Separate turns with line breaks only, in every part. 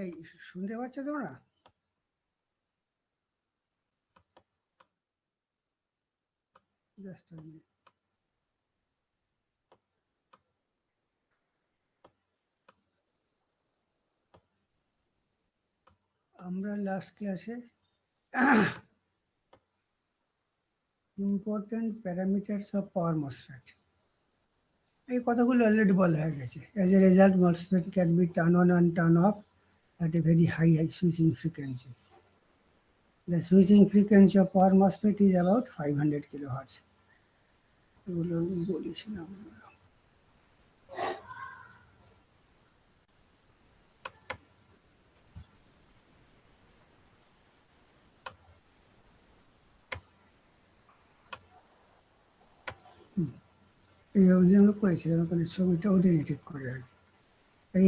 এই শুনতে পাচ্ছ তোমরা? জাস্ট আমরা লাস্ট ক্লাসে important parameters of power MOSFET এই কথাগুলো অলরেডি বলা হয়ে গেছে। As a result MOSFET can be turn on and turn of at a very high switching frequency. The switching frequency of power MOSFET is about 500 kilohertz. এগুলো বলেছিলাম। এই অবধি আমরা করেছিলাম, ওখানে ছবিটা ওদের ঠিক করে আর কি।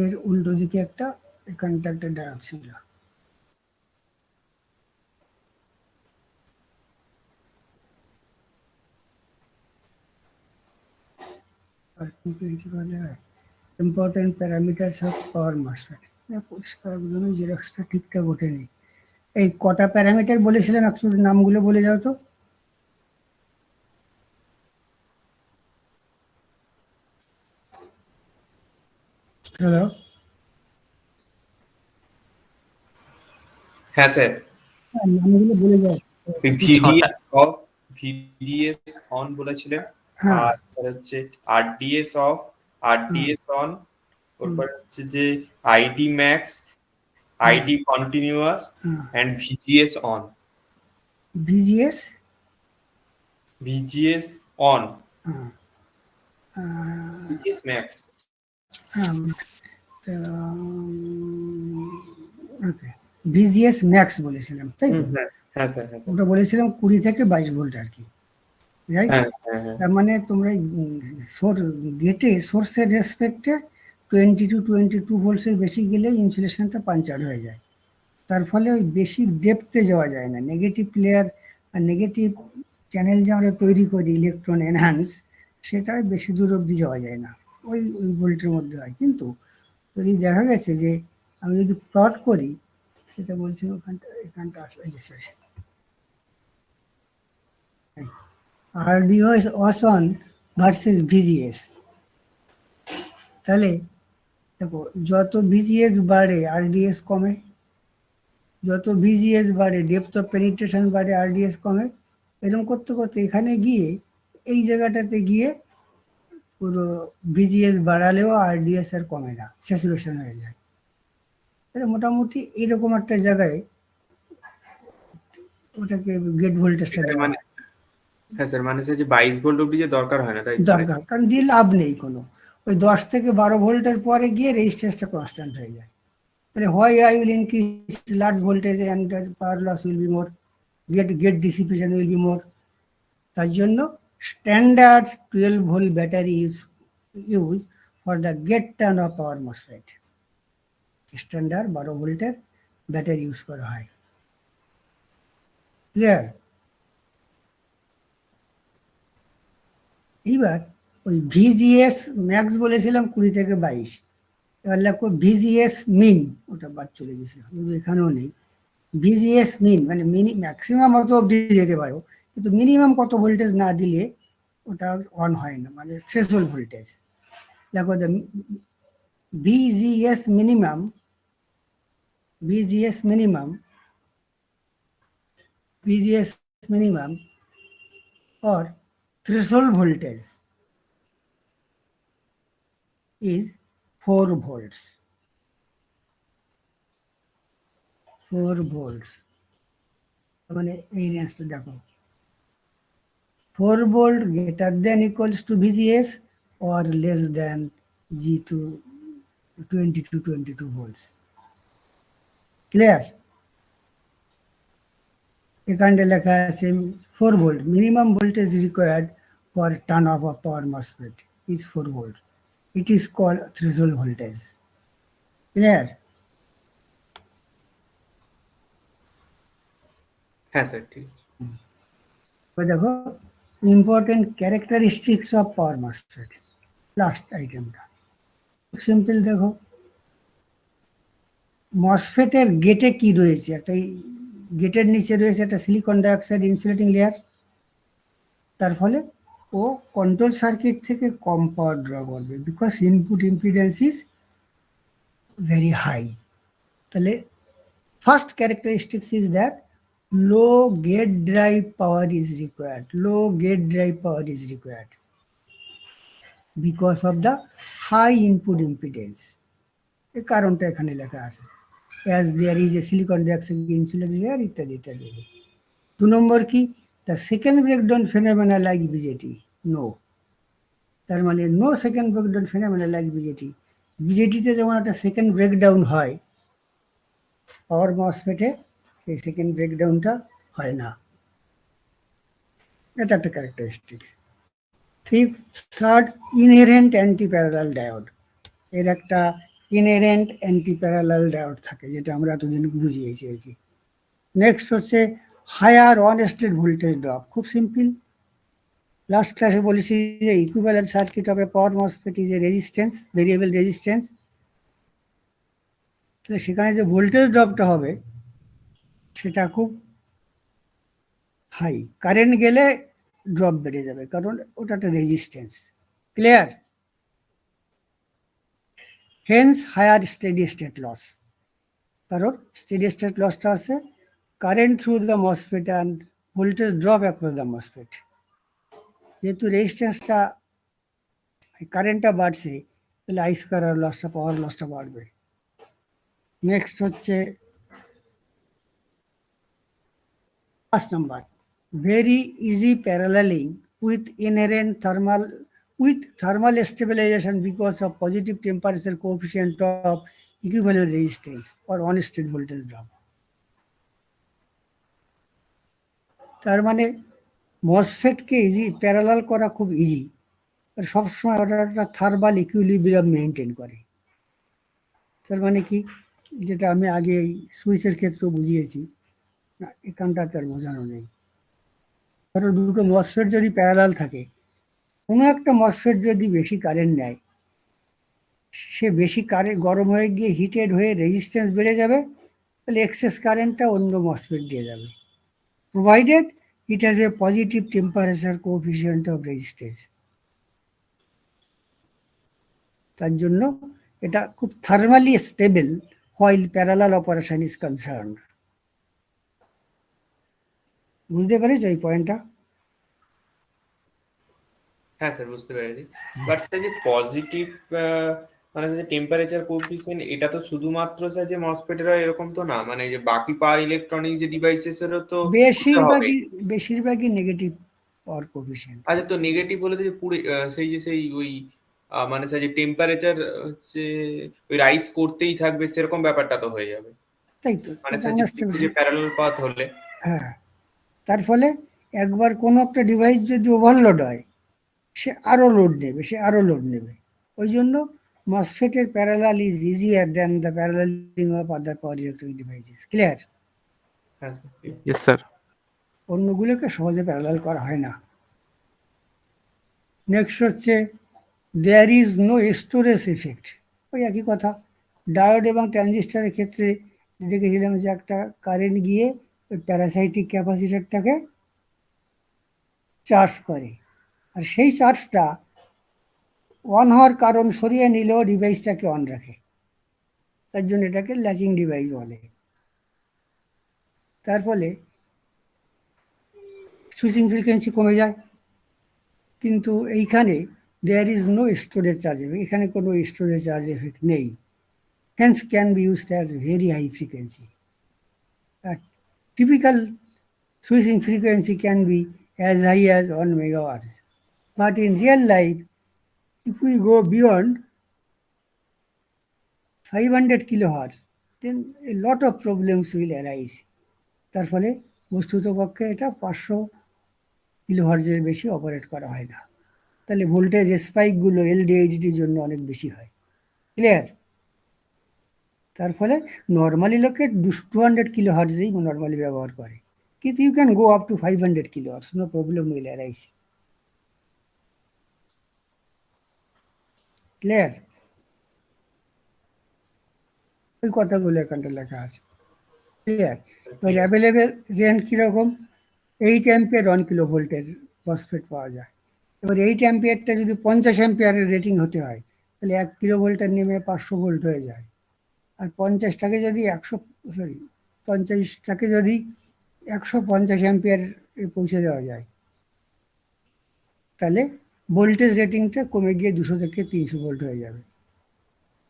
এর উল্টো দিকে একটা এখানটা একটা ডায়োড ছিল। আর কি পেয়েছি বলে important parameters of power MOSFET. পরিষ্কার জন্য জেরক্সটা ঠিকঠাক ওঠেনি। এই কটা প্যারামিটার বলেছিলাম একটু নামগুলো বলে যাও তো। হ্যালো,
হ্যাঁ স্যার,
নামগুলো বলে যাও।
ভিডিএস অন বলেছিলেন,
হ্যাঁ,
আর হচ্ছে আরডিএস অফ, আরডিএস অন, তারপর হচ্ছে যে ID max, ID continuous and VGS on.
VGS
VGS on, VGS max.
Okay, VGS max বলেছিলাম তাই তো?
হ্যাঁ স্যার, হ্যাঁ স্যার,
ওটা বলেছিলাম 20 থেকে 22 ভোল্ট আর কি, রাইট?
হ্যাঁ হ্যাঁ
তার মানে তোমরা গেটে সোর্সের রেসপেক্টে 20 to 22 ভোল্টসের বেশি গেলে ইনসুলেশনটা পাঞ্চার হয়ে যায়। তার ফলে ওই বেশি ডেপথে যাওয়া যায় না। নেগেটিভ প্লেয়ার আর নেগেটিভ চ্যানেল যে আমরা তৈরি করি ইলেকট্রন এনহান্স, সেটা বেশি দূর অবধি যাওয়া যায় না, ওই ওই ভোল্টের মধ্যে হয়। কিন্তু যদি দেখা গেছে যে আমি যদি প্লট করি, সেটা বলছি এখানটা আসলে গেছে আরডিএস অন ভার্সেস ভিজিএস। তাহলে দেখো, যত ভিজিএস বাড়ে আরডিএস কমে, যত ভিজিএস বাড়ে ডেপথ অফ পেনিট্রেশন বাড়ে আরডিএস কমে। এরকম করতে করতে এখানে গিয়ে এই জায়গাটাতে গিয়ে পুরো ভিজিএস বাড়ালেও আরডিএস আর কমে না, স্যাচুরেশন হয়ে যায়। তাহলে মোটামুটি এরকম একটা জায়গায় ওটাকে গেট ভোল্টেজটা দেওয়া
মানে হ্যাঁ স্যার, মানে স্যার যে 22 ভোল্ট অবধি যে দরকার হয় না, তাই
দরকার, কারণ দিয়ে লাভ নেই কোনো। ওই 10 থেকে 12 ভোল্টের পরে গিয়ে রেজিস্ট্যান্সটা কনস্ট্যান্ট হয়ে যায়। তাহলে হয় I will increase large voltage and power loss will be more, gate dissipation will be more. তার জন্য standard 12 volt battery use for the gate turn off power MOSFET. Standard 12 ভোল্টের ব্যাটারি ইউজ করা হয়। Clear? এইবার ওই VGS max বলেছিলাম 20 থেকে 22। এবার লেখো ভিজিএস মিন, ওটা বাদ চলে গেছিল, কিন্তু এখানেও নেই। ভিজিএস মিন মানে ম্যাক্সিমাম অত অব্দি যেতে পারো, কিন্তু মিনিমাম কত ভোল্টেজ না দিলে ওটা অন হয় না, মানে থ্রেশহোল্ড ভোল্টেজ। দেখো VGS minimum, VGS minimum, VGS minimum or threshold voltage is 4 volts. 4 volts মানে এই রেঞ্জটা দেখো, 4 volt greater than equals to VGS or less than G2 20 to 22 volts. Clear? এখানে লেখা আছে 4 volt minimum voltage required for turn off of power MOSFET is 4 volt. It is called threshold voltage. Clear?
হ্যাঁ sir, ঠিক আছে।
দেখো important characteristics of power MOSFET, last আইটেমটা simple. দেখো মসফেটের গেটে কি রয়েছে, একটা গেটের নিচে রয়েছে একটা সিলিকন ডাইঅক্সাইড ইনসুলেটিং লেয়ার, তার ফলে ও কন্ট্রোল সার্কিট থেকে কম পাওয়ার ড্র করবে because input impedance is very high. তাহলে first characteristics is that low gate drive power is required, low gate drive power is required because of the high input impedance. এই কারণটা এখানে লেখা আছে, as there is a silicon dioxide insulating layer ইত্যাদি ইত্যাদি। 2 number কি, the second breakdown phenomena like BJT, no. তার মানে no second breakdown phenomena like BJD. বিজেটিতে যেমন একটা সেকেন্ড ব্রেকডাউন হয়, পাওয়ার মসফেটে এই সেকেন্ড ব্রেকডাউনটা হয় না। এটা একটা characteristics. Third, inherent anti parallel diode. এর একটা ইনহেরেন্ট অ্যান্টি প্যারালাল ডায়োড থাকে, যেটা আমরা এতদিন বুঝিয়েছি আর কি। নেক্সট হচ্ছে higher on state voltage drop. খুব সিম্পল, লাস্ট ক্লাসে বলেছি যে equivalent circuit of a power MOSFET is a resistance, variable resistance. তাহলে সেখানে যে ভোল্টেজ ড্রপটা হবে সেটা খুব হাই, কারেন্ট গেলে ড্রপ বেড়ে যাবে কারণ ওটা একটা resistance. Clear? Hence higher steady state loss, কারণ স্টেডি স্টেট লসটা আছে current through the MOSFET and voltage drop across the MOSFET. যেহেতু রেজিস্ট্যান্সটা কারেন্টটা বাড়ছে, তাহলে আই স্কয়ার আর লসটা, পাওয়ার লসটা বাড়বে। নেক্সট হচ্ছে 5 number, very easy paralleling with inherent thermal stabilization because of positive temperature coefficient of equivalent resistance or on state voltage drop. তার মানে মসফেটকে ইজি প্যারালাল করা খুব ইজি, আর সবসময় ওটা একটা থার্মাল ইকুইলিব্রিয়াম মেনটেন করে। তার মানে কি, যেটা আমি আগে এই সুইচের ক্ষেত্রে বুঝিয়েছি, এখানটা তার বোঝানো নেই। ধরো দুটো মসফেট যদি প্যারালাল থাকে, কোনো একটা মসফেট যদি বেশি কারেন্ট নেয়, সে বেশি কারেন্ট গরম হয়ে গিয়ে হিটেড হয়ে রেজিস্ট্যান্স বেড়ে যাবে, তাহলে এক্সেস কারেন্টটা অন্য মসফেট দিয়ে যাবে, provided it has a positive temperature coefficient of resistance. তার জন্য এটা খুব thermally stable while parallel operation is concern. বুঝতে পেরেছ এই পয়েন্টটা?
হ্যাঁ স্যার, বুঝতে পেরেছি। বাট স্যার, যে পজিটিভ মানে যে টেম্পারেচার কোএফিসিয়েন্ট, এটা তো শুধুমাত্র স্যার যে মসফেটের হয় এরকম তো না, মানে যে বাকি পাওয়ার ইলেকট্রনিক যে ডিভাইসেসেরও তো হতে হবে।
বেশিরভাগই নেগেটিভ পাওয়ার কোএফিসিয়েন্ট।
আচ্ছা, তো নেগেটিভ বলে যে পুরো সেই ওই মানে স্যার যে টেম্পারেচার হচ্ছে ওই রাইজ করতেই থাকবে সেরকম ব্যাপারটা তো হয়ে যাবে,
তাই তো,
মানে স্যার যে প্যারালাল পাথ হলে।
হ্যাঁ, তার ফলে একবার কোনো একটা ডিভাইস যদি ওভারলোড হয়, সে আরো লোড নেবে। ওই জন্য মসফেটের parallel is easier than the paralleling of other power electronic devices. Clear?
হ্যাঁ স্যার।
Yes sir.
অন্যগুলোকে সহজে প্যারালাল করা হয় না। নেক্সট হচ্ছে there is no storage effect. ওই একই কথা, ডায়োড এবং ট্রানজিস্টারের ক্ষেত্রে দেখেছিলাম যে একটা কারেন্ট গিয়ে ওই প্যারাসাইটিক ক্যাপাসিটরটাকে চার্জ করে, আর সেই চার্জটা অন হওয়ার কারণ সরিয়ে নিলেও ডিভাইসটাকে অন রাখে, তার জন্য এটাকে ল্যাচিং ডিভাইস বলে। তার ফলে সুইচিং ফ্রিকোয়েন্সি কমে যায়, কিন্তু এইখানে there is no storage charge effect, এখানে কোনো স্টোরেজ চার্জ এফেক্ট নেই, hence can be used as very high frequency. A typical switching frequency can be as high as 1 megahertz, but in real life, if we go beyond 500 kilohertz, then a lot of problems will arise. তার ফলে বস্তুতপক্ষে এটা 500 কিলোহার্টজের বেশি operate করা হয় না, তাহলে voltage স্পাইকগুলো এলডিআইডিটির জন্য অনেক বেশি হয়। ক্লিয়ার? তার ফলে নর্মালি লোকে 200 কিলোহার্টজেই নর্মালি ব্যবহার করে, কিন্তু you can go up to 500 kilohertz, no problem will arise. Clear? ওই কথাগুলো এখানটা লেখা আছে, ক্লিয়ার? এবার অ্যাভেলেবেল রেন্ট কীরকম, 8 অ্যাম্পিয়ার 1 কিলো ভোল্টের মসফেট পাওয়া যায়। এবার 8 অ্যাম্পিয়ারটা যদি 50 অ্যাম্পিয়ারের রেটিং হতে হয়, তাহলে 1 কিলো ভোল্টের নেমে 500 ভোল্ট হয়ে যায়। আর 50টাকে যদি 50টাকে যদি 150 অ্যাম্পিয়ার পৌঁছে দেওয়া যায়, তাহলে ভোল্টেজ রেটিংটা কমে গিয়ে 200 থেকে 300 ভোল্ট হয়ে যাবে।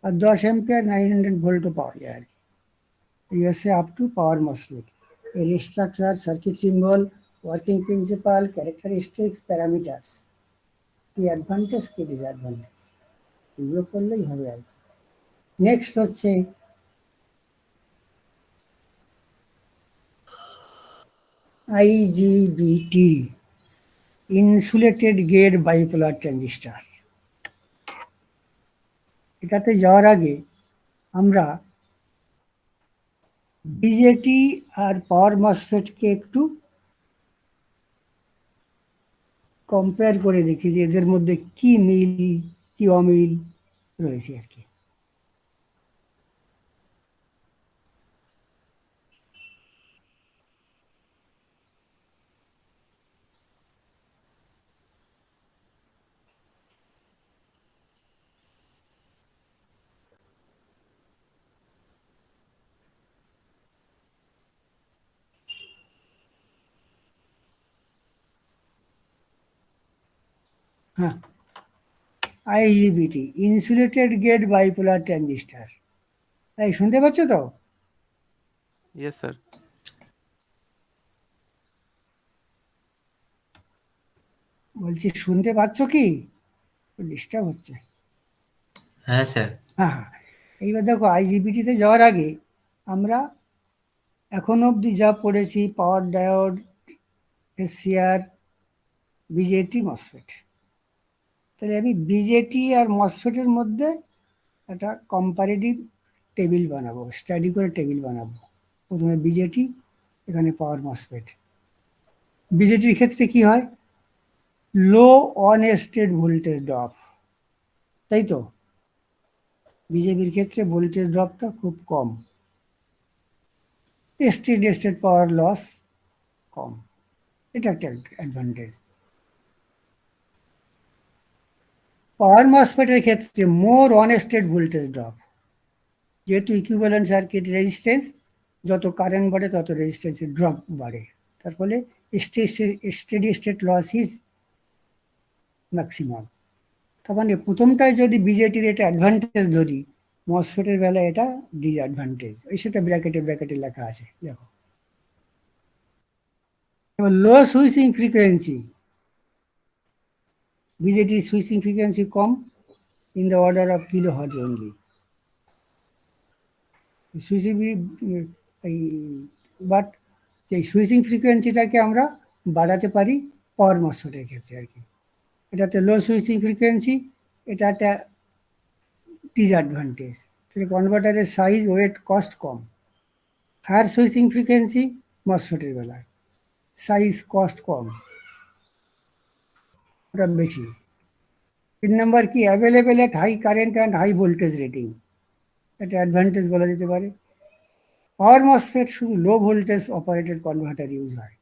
আর 10 অ্যাম্পিয়ার 900 ভোল্টও পাওয়া যায় আর কি। USA up to power MOSFET. A structure, circuit symbol, working principle, characteristics, parameters. কি অ্যাডভান্টেজ কি ডিসঅ্যাডভান্টেজ, এগুলো করলেই হবে আর কি। নেক্সট হচ্ছে IGBT, insulated gate bipolar transistor. এটাতে যাওয়ার আগে আমরা বিজেটি আর পাওয়ার মসফেটকে একটু কম্পেয়ার করে দেখি যে এদের মধ্যে কি মিল কি অমিল রয়েছে আর কি। হ্যাঁ, IGBT, insulated gate bipolar transistor. তাই শুনতে পাচ্ছ তো?
Yes, sir.
বলছি শুনতে পাচ্ছ কি? ডিস্টার্ব হচ্ছে।
হ্যাঁ স্যার।
হ্যাঁ হ্যাঁ, এইবার দেখো IGBTতে যাওয়ার আগে আমরা এখন অবধি যা পড়েছি পাওয়ার ডায়োড, SCR, বিজেটি, মসফেট। তাহলে আমি বিজেটি আর মসফেটের মধ্যে একটা কম্পারেটিভ টেবিল বানাবো, স্টাডি করে টেবিল বানাবো। প্রথমে বিজেটি, এখানে পাওয়ার মসফেট। বিজেটির ক্ষেত্রে কি হয়, low on state voltage drop, তাই তো? বিজেপির ক্ষেত্রে ভোল্টেজ ড্রপটা খুব কম, স্টেডি স্টেট পাওয়ার লস কম, এটা একটা অ্যাডভান্টেজ। পাওয়ার মসফেটের ক্ষেত্রে more on state voltage drop, যেহেতু ইকুইভ্যালেন্ট সার্কিট রেজিস্ট্যান্স, যত কারেন্ট বাড়ে তত রেজিস্ট্যান্সের ড্রপ বাড়ে, তার ফলে steady state loss is maximum. তার মানে প্রথমটায় যদি বিজেটির এটা অ্যাডভান্টেজ ধরি, মসফেটের বেলায় এটা ডিসঅ্যাডভান্টেজ। এই সেটা ব্র্যাকেটে ব্র্যাকেটে লেখা আছে, দেখো। এবার low switching frequency, BJT switching frequency কম, in the order of kilo hertz only. Switching এই বাট যে সুইচিং ফ্রিকোয়েন্সিটাকে আমরা বাড়াতে পারি পাওয়ার মসফেটের ক্ষেত্রে আর কি। এটাতে লো সুইচিং ফ্রিকোয়েন্সি, এটা একটা ডিসঅ্যাডভান্টেজ। তাহলে কনভার্টারের সাইজ, ওয়েট, কস্ট কম। হায়ার সুইচিং ফ্রিকোয়েন্সি মসফেটের বেলায়, সাইজ কস্ট কম, ওটা বেশি। 3 নম্বর কি, available at high current and high voltage rating, এটা অ্যাডভান্টেজ বলা যেতে পারে। পাওয়ার মসফেট শুধু low voltage operated converter use হয়,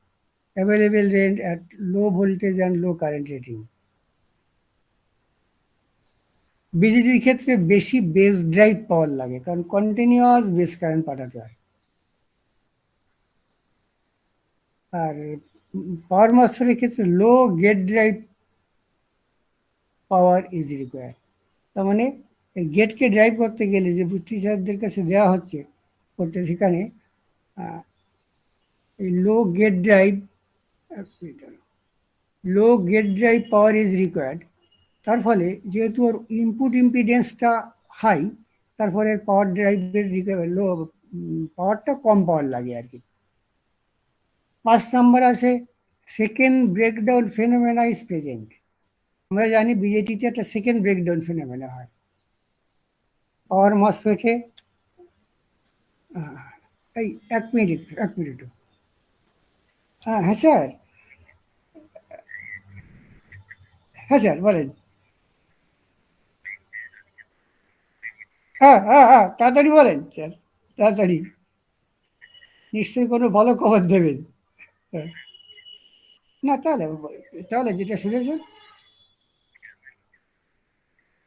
available range at low voltage and low current rating. বিজেটির ক্ষেত্রে বেশি বেস ড্রাইভ পাওয়ার লাগে, কারণ কন্টিনিউয়াস বেস কারেন্ট পাঠাতে হয়। আর পাওয়ার মসফেটের ক্ষেত্রে low gate drive power is required. তার মানে গেটকে ড্রাইভ করতে গেলে যে টিচারদের কাছে দেওয়া হচ্ছে করতে, সেখানে এই low gate drive power is required. তার ফলে যেহেতু ওর ইনপুট ইম্পিডেন্সটা হাই, তার ফলে পাওয়ার ড্রাইভের লো পাওয়ারটা কম পাওয়ার লাগে আর কি। 5 নম্বর আছে second breakdown phenomena is present. আমরা জানি বিজেটিতে একটা সেকেন্ড ব্রেকডাউন ফেনোমেনা হয়, পাওয়ার মসফেটে এই 1 মিনিট হ্যাঁ হ্যাঁ স্যার, হ্যাঁ স্যার বলেন। হ্যাঁ হ্যাঁ হ্যাঁ, তাড়াতাড়ি বলেন স্যার। তাড়াতাড়ি নিশ্চয়ই কোনো ভালো খবর দেবেন। হ্যাঁ। না তাহলে তাহলে যেটা শুনেছেন।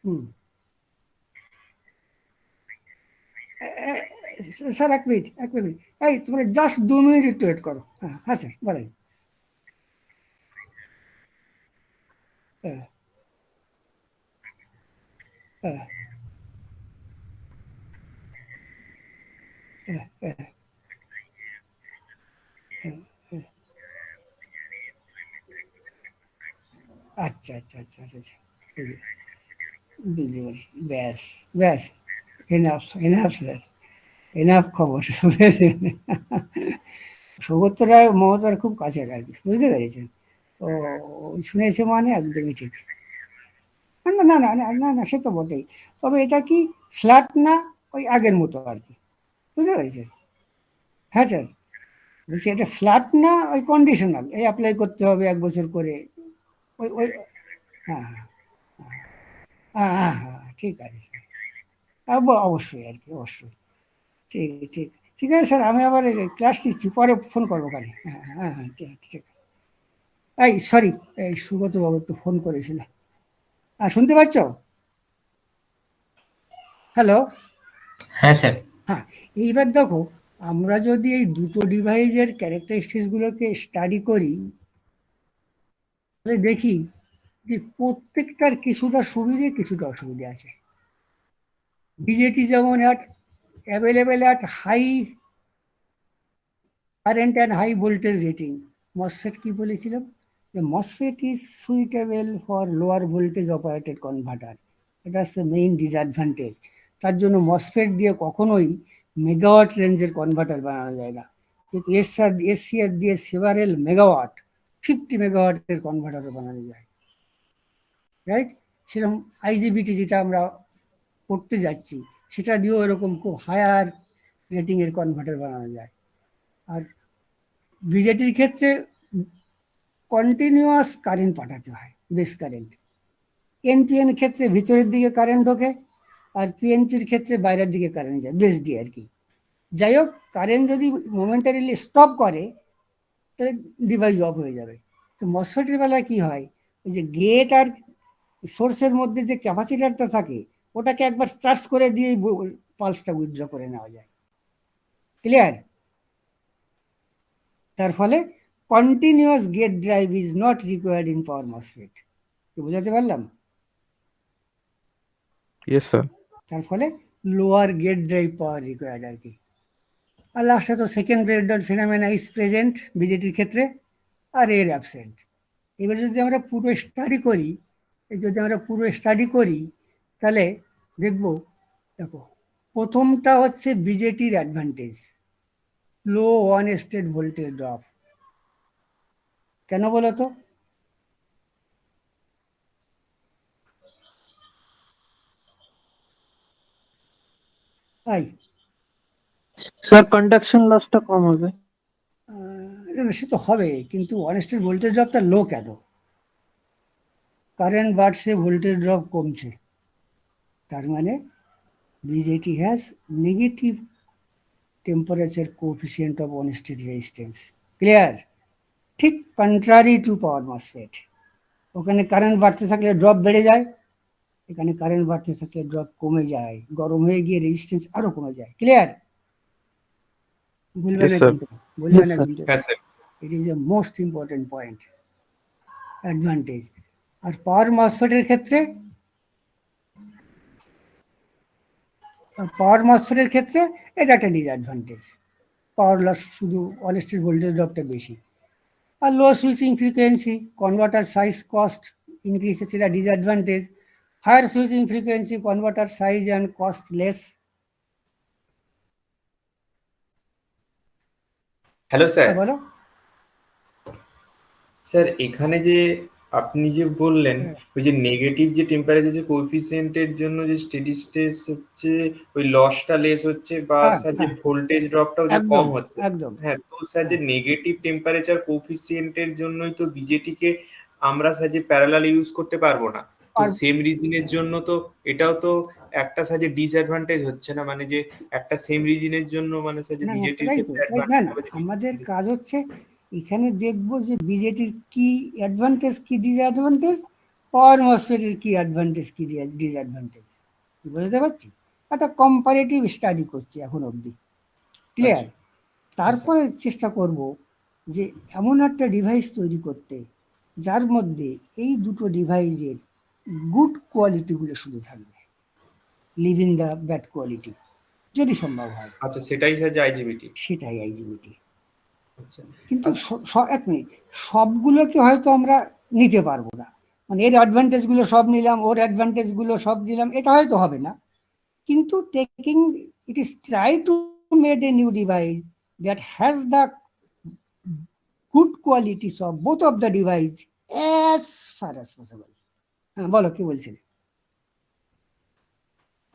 হুম। স্যার 1 মিনিট 1 মিনিট, এই তোমরা জাস্ট 2 মিনিট একটু ওয়েট করো। হ্যাঁ হ্যাঁ স্যার বলেন। হ্যাঁ হ্যাঁ হ্যাঁ হ্যাঁ হ্যাঁ, হ্যাঁ। আচ্ছা আচ্ছা আচ্ছা আচ্ছা আচ্ছা, বুঝতে পারছি। ব্যাস ব্যাস, এনাফ এনাফ স্যার, এনাফ খবর। সৌগত্য রায় মমতার খুব কাছের আর কি, বুঝতে পেরেছেন? ও শুনেছে মানে একদমই ঠিক। না না না না না না, সে তো বটেই। তবে এটা কি ফ্ল্যাট না, ওই আগের মতো আর কি, বুঝতে পেরেছেন? হ্যাঁ স্যার, বলছি এটা ফ্ল্যাট না, ওই কন্ডিশনাল, এই অ্যাপ্লাই করতে হবে 1 বছর করে। ওই ওই হ্যাঁ হ্যাঁ হ্যাঁ হ্যাঁ হ্যাঁ, ঠিক আছে স্যার। অবশ্যই আর কি, অবশ্যই। ঠিক ঠিক ঠিক আছে স্যার, আমি আবার ক্লাস নিচ্ছি, পরে ফোন করবো কানে। হ্যাঁ হ্যাঁ হ্যাঁ, ঠিক ঠিক। এই সরি, এই সুগত বাবু একটু ফোন করেছিল। শুনতে পাচ্ছ? হ্যালো।
হ্যাঁ স্যার।
হ্যাঁ, এইবার দেখো, আমরা যদি এই দুটো ডিভাইসের ক্যারেক্টারিস্টিক্স গুলোকে স্টাডি করি, তাহলে দেখি যে প্রত্যেকটার কিছুটা সুবিধে কিছুটা অসুবিধে আছে। বিজেটি যেমন available at high current and high voltage rating. MOSFET কি বলেছিলাম, যে MOSFET is suitable for lower voltage operated converter. এটা হচ্ছে মেইন ডিসঅ্যাডভান্টেজ। তার জন্য মসফেট দিয়ে কখনোই মেগাওয়াট রেঞ্জের কনভার্টার বানানো যায় না, কিন্তু এসসিআর দিয়ে সেভারেল মেগাওয়াট, 50 মেগাওয়াটের কনভার্টারও বানানো যায়, রাইট? সেরকম আইজিবিটি যেটা আমরা করতে যাচ্ছি, সেটা দিয়েও এরকম খুব হায়ার রেটিংয়ের কনভার্টার বানানো যায়। আর বিজেটির ক্ষেত্রে কন্টিনিউয়াস কারেন্ট পাঠাতে হয়, বেস কারেন্ট। এনপিএন ক্ষেত্রে ভিতরের দিকে কারেন্ট ঢোকে, আর পিএনপির ক্ষেত্রে বাইরের দিকে কারেন্ট যায়, বেস দিয়ে আর কি। যাই হোক, কারেন্ট যদি মোমেন্টারিলি স্টপ করে, তাহলে ডিভাইস অফ হয়ে যাবে। তো মসফেটের বেলায় কি হয়, ওই যে গেট আর সোর্সের মধ্যে যে ক্যাপাসিটারটা থাকে, ওটাকে একবার চার্জ করে দিয়ে পালসটা উইথড্র করে নেওয়া যায়। ক্লিয়ার? তার ফলে continuous gate drive is not required in power MOSFET. বুঝাতে পারলাম?
Yes, sir.
তার ফলে lower gate drive power required আর কি। আর লাস্টে তো second breakdown phenomena is present বিজেটির ক্ষেত্রে, আর এর অ্যাবসেন্ট। এবার যদি আমরা পুরো স্টাডি করি, তাহলে দেখবো, দেখো, প্রথমটা হচ্ছে বিজেটির অ্যাডভান্টেজ, লো ওয়ান স্টেট ভোল্টেজ ড্রপ। কেন বলো তো? তাই
স্যার কন্ডাকশন লসটা কম হবে।
সে তো হবে, কিন্তু ওয়ান স্টেট ভোল্টেজ ড্রপটা লো কেন? কারেন্ট বাড়ছে, ভোল্টেজ ড্রপ কমছে, তার মানে BJD has negative temperature coefficient of one state resistance. Clear? ঠিক কন্ট্রারি টু পাওয়ার মসফেট। ওখানে কারেন্ট বাড়তে থাকলে ড্রপ বেড়ে যায়, এখানে কারেন্ট বাড়তে থাকলে ড্রপ কমে যায়, গরম হয়ে গিয়ে রেজিস্ট্যান্স আরো কমে যায়। ক্লিয়ার? ভুলবে
Yes,
না
sir.
কিন্তু, ভুলবে না
Yes, sir.
কিন্তু,
হ্যাঁ sir.
It is a most important point, advantage. আর পাওয়ার মসফেটের ক্ষেত্রে, এটা একটা ডিসঅ্যাডভান্টেজ। পাওয়ার লস শুধু ওয়ান স্টেট ভোল্টেজ ড্রপটা বেশি। আর low switching frequency, converter size cost increases, এটা disadvantage. Higher switching frequency, converter size and cost less.
Hello sir.
বলো।
স্যার এখানে যে আপনি যে বললেন,
হ্যাঁ।
ওই যে নেগেটিভ যে টেম্পারেচার যে কোএফিসিয়েন্টের জন্য যে স্টেডি স্টেট হচ্ছে, ওই লসটা লেস হচ্ছে, বা
হ্যাঁ,
স্যার যে
হ্যাঁ,
ভোল্টেজ ড্রপটাও যে
একদম
কম হচ্ছে।
একদম।
হ্যাঁ, তো স্যার যে নেগেটিভ টেম্পারেচার কোএফিসিয়েন্টের জন্যই তো বিজেটিকে আমরা স্যার যে প্যারালাল ইউজ করতে পারবো না। তো
আর-
সেম রিজনের জন্য তো এটাও তো একটা সাজে ডিসঅ্যাডভান্টেজ হচ্ছে না, মানে যে একটা সেম রিজনের জন্য মানে সাজে
না না,
বিজেটির
তাই তো,
ক্ষেত্রে
তাই না
অ্যাডভান্টেজ
না,
হবে যে
আমাদের কাজ হচ্ছে এখানে দেখবো যে বিজেটির কি অ্যাডভান্টেজ কি ডিসঅ্যাডভান্টেজ, পাওয়ার মসফেটের কি অ্যাডভান্টেজ কি ডিসঅ্যাডভান্টেজ, বুঝতে পারছি? একটা কম্পারেটিভ স্টাডি করছি এখন অবধি, ক্লিয়ার?
আচ্ছা।
তারপরে চেষ্টা করব যে এমন একটা ডিভাইস তৈরি করতে যার মধ্যে এই দুটো ডিভাইসের গুড কোয়ালিটিগুলো শুধু থাকবে, লিভিং দ্য ব্যাড কোয়ালিটি যদি সম্ভব হয়,
আচ্ছা, সেটাই স্যার যে আইজিবিটি।
সেটাই আইজিবিটি।
আচ্ছা
কিন্তু
আচ্ছা,
এক মিনিট, সবগুলোকে হয়তো আমরা নিতে পারবো না, মানে এর অ্যাডভান্টেজ গুলো সব নিলাম, ওর অ্যাডভান্টেজ গুলো সব নিলাম, এটা হয়তো হবে না। কিন্তু taking it is try to made a new device that has the good qualities of both of the device as far as possible. হ্যাঁ, বলো কি বলছিলে?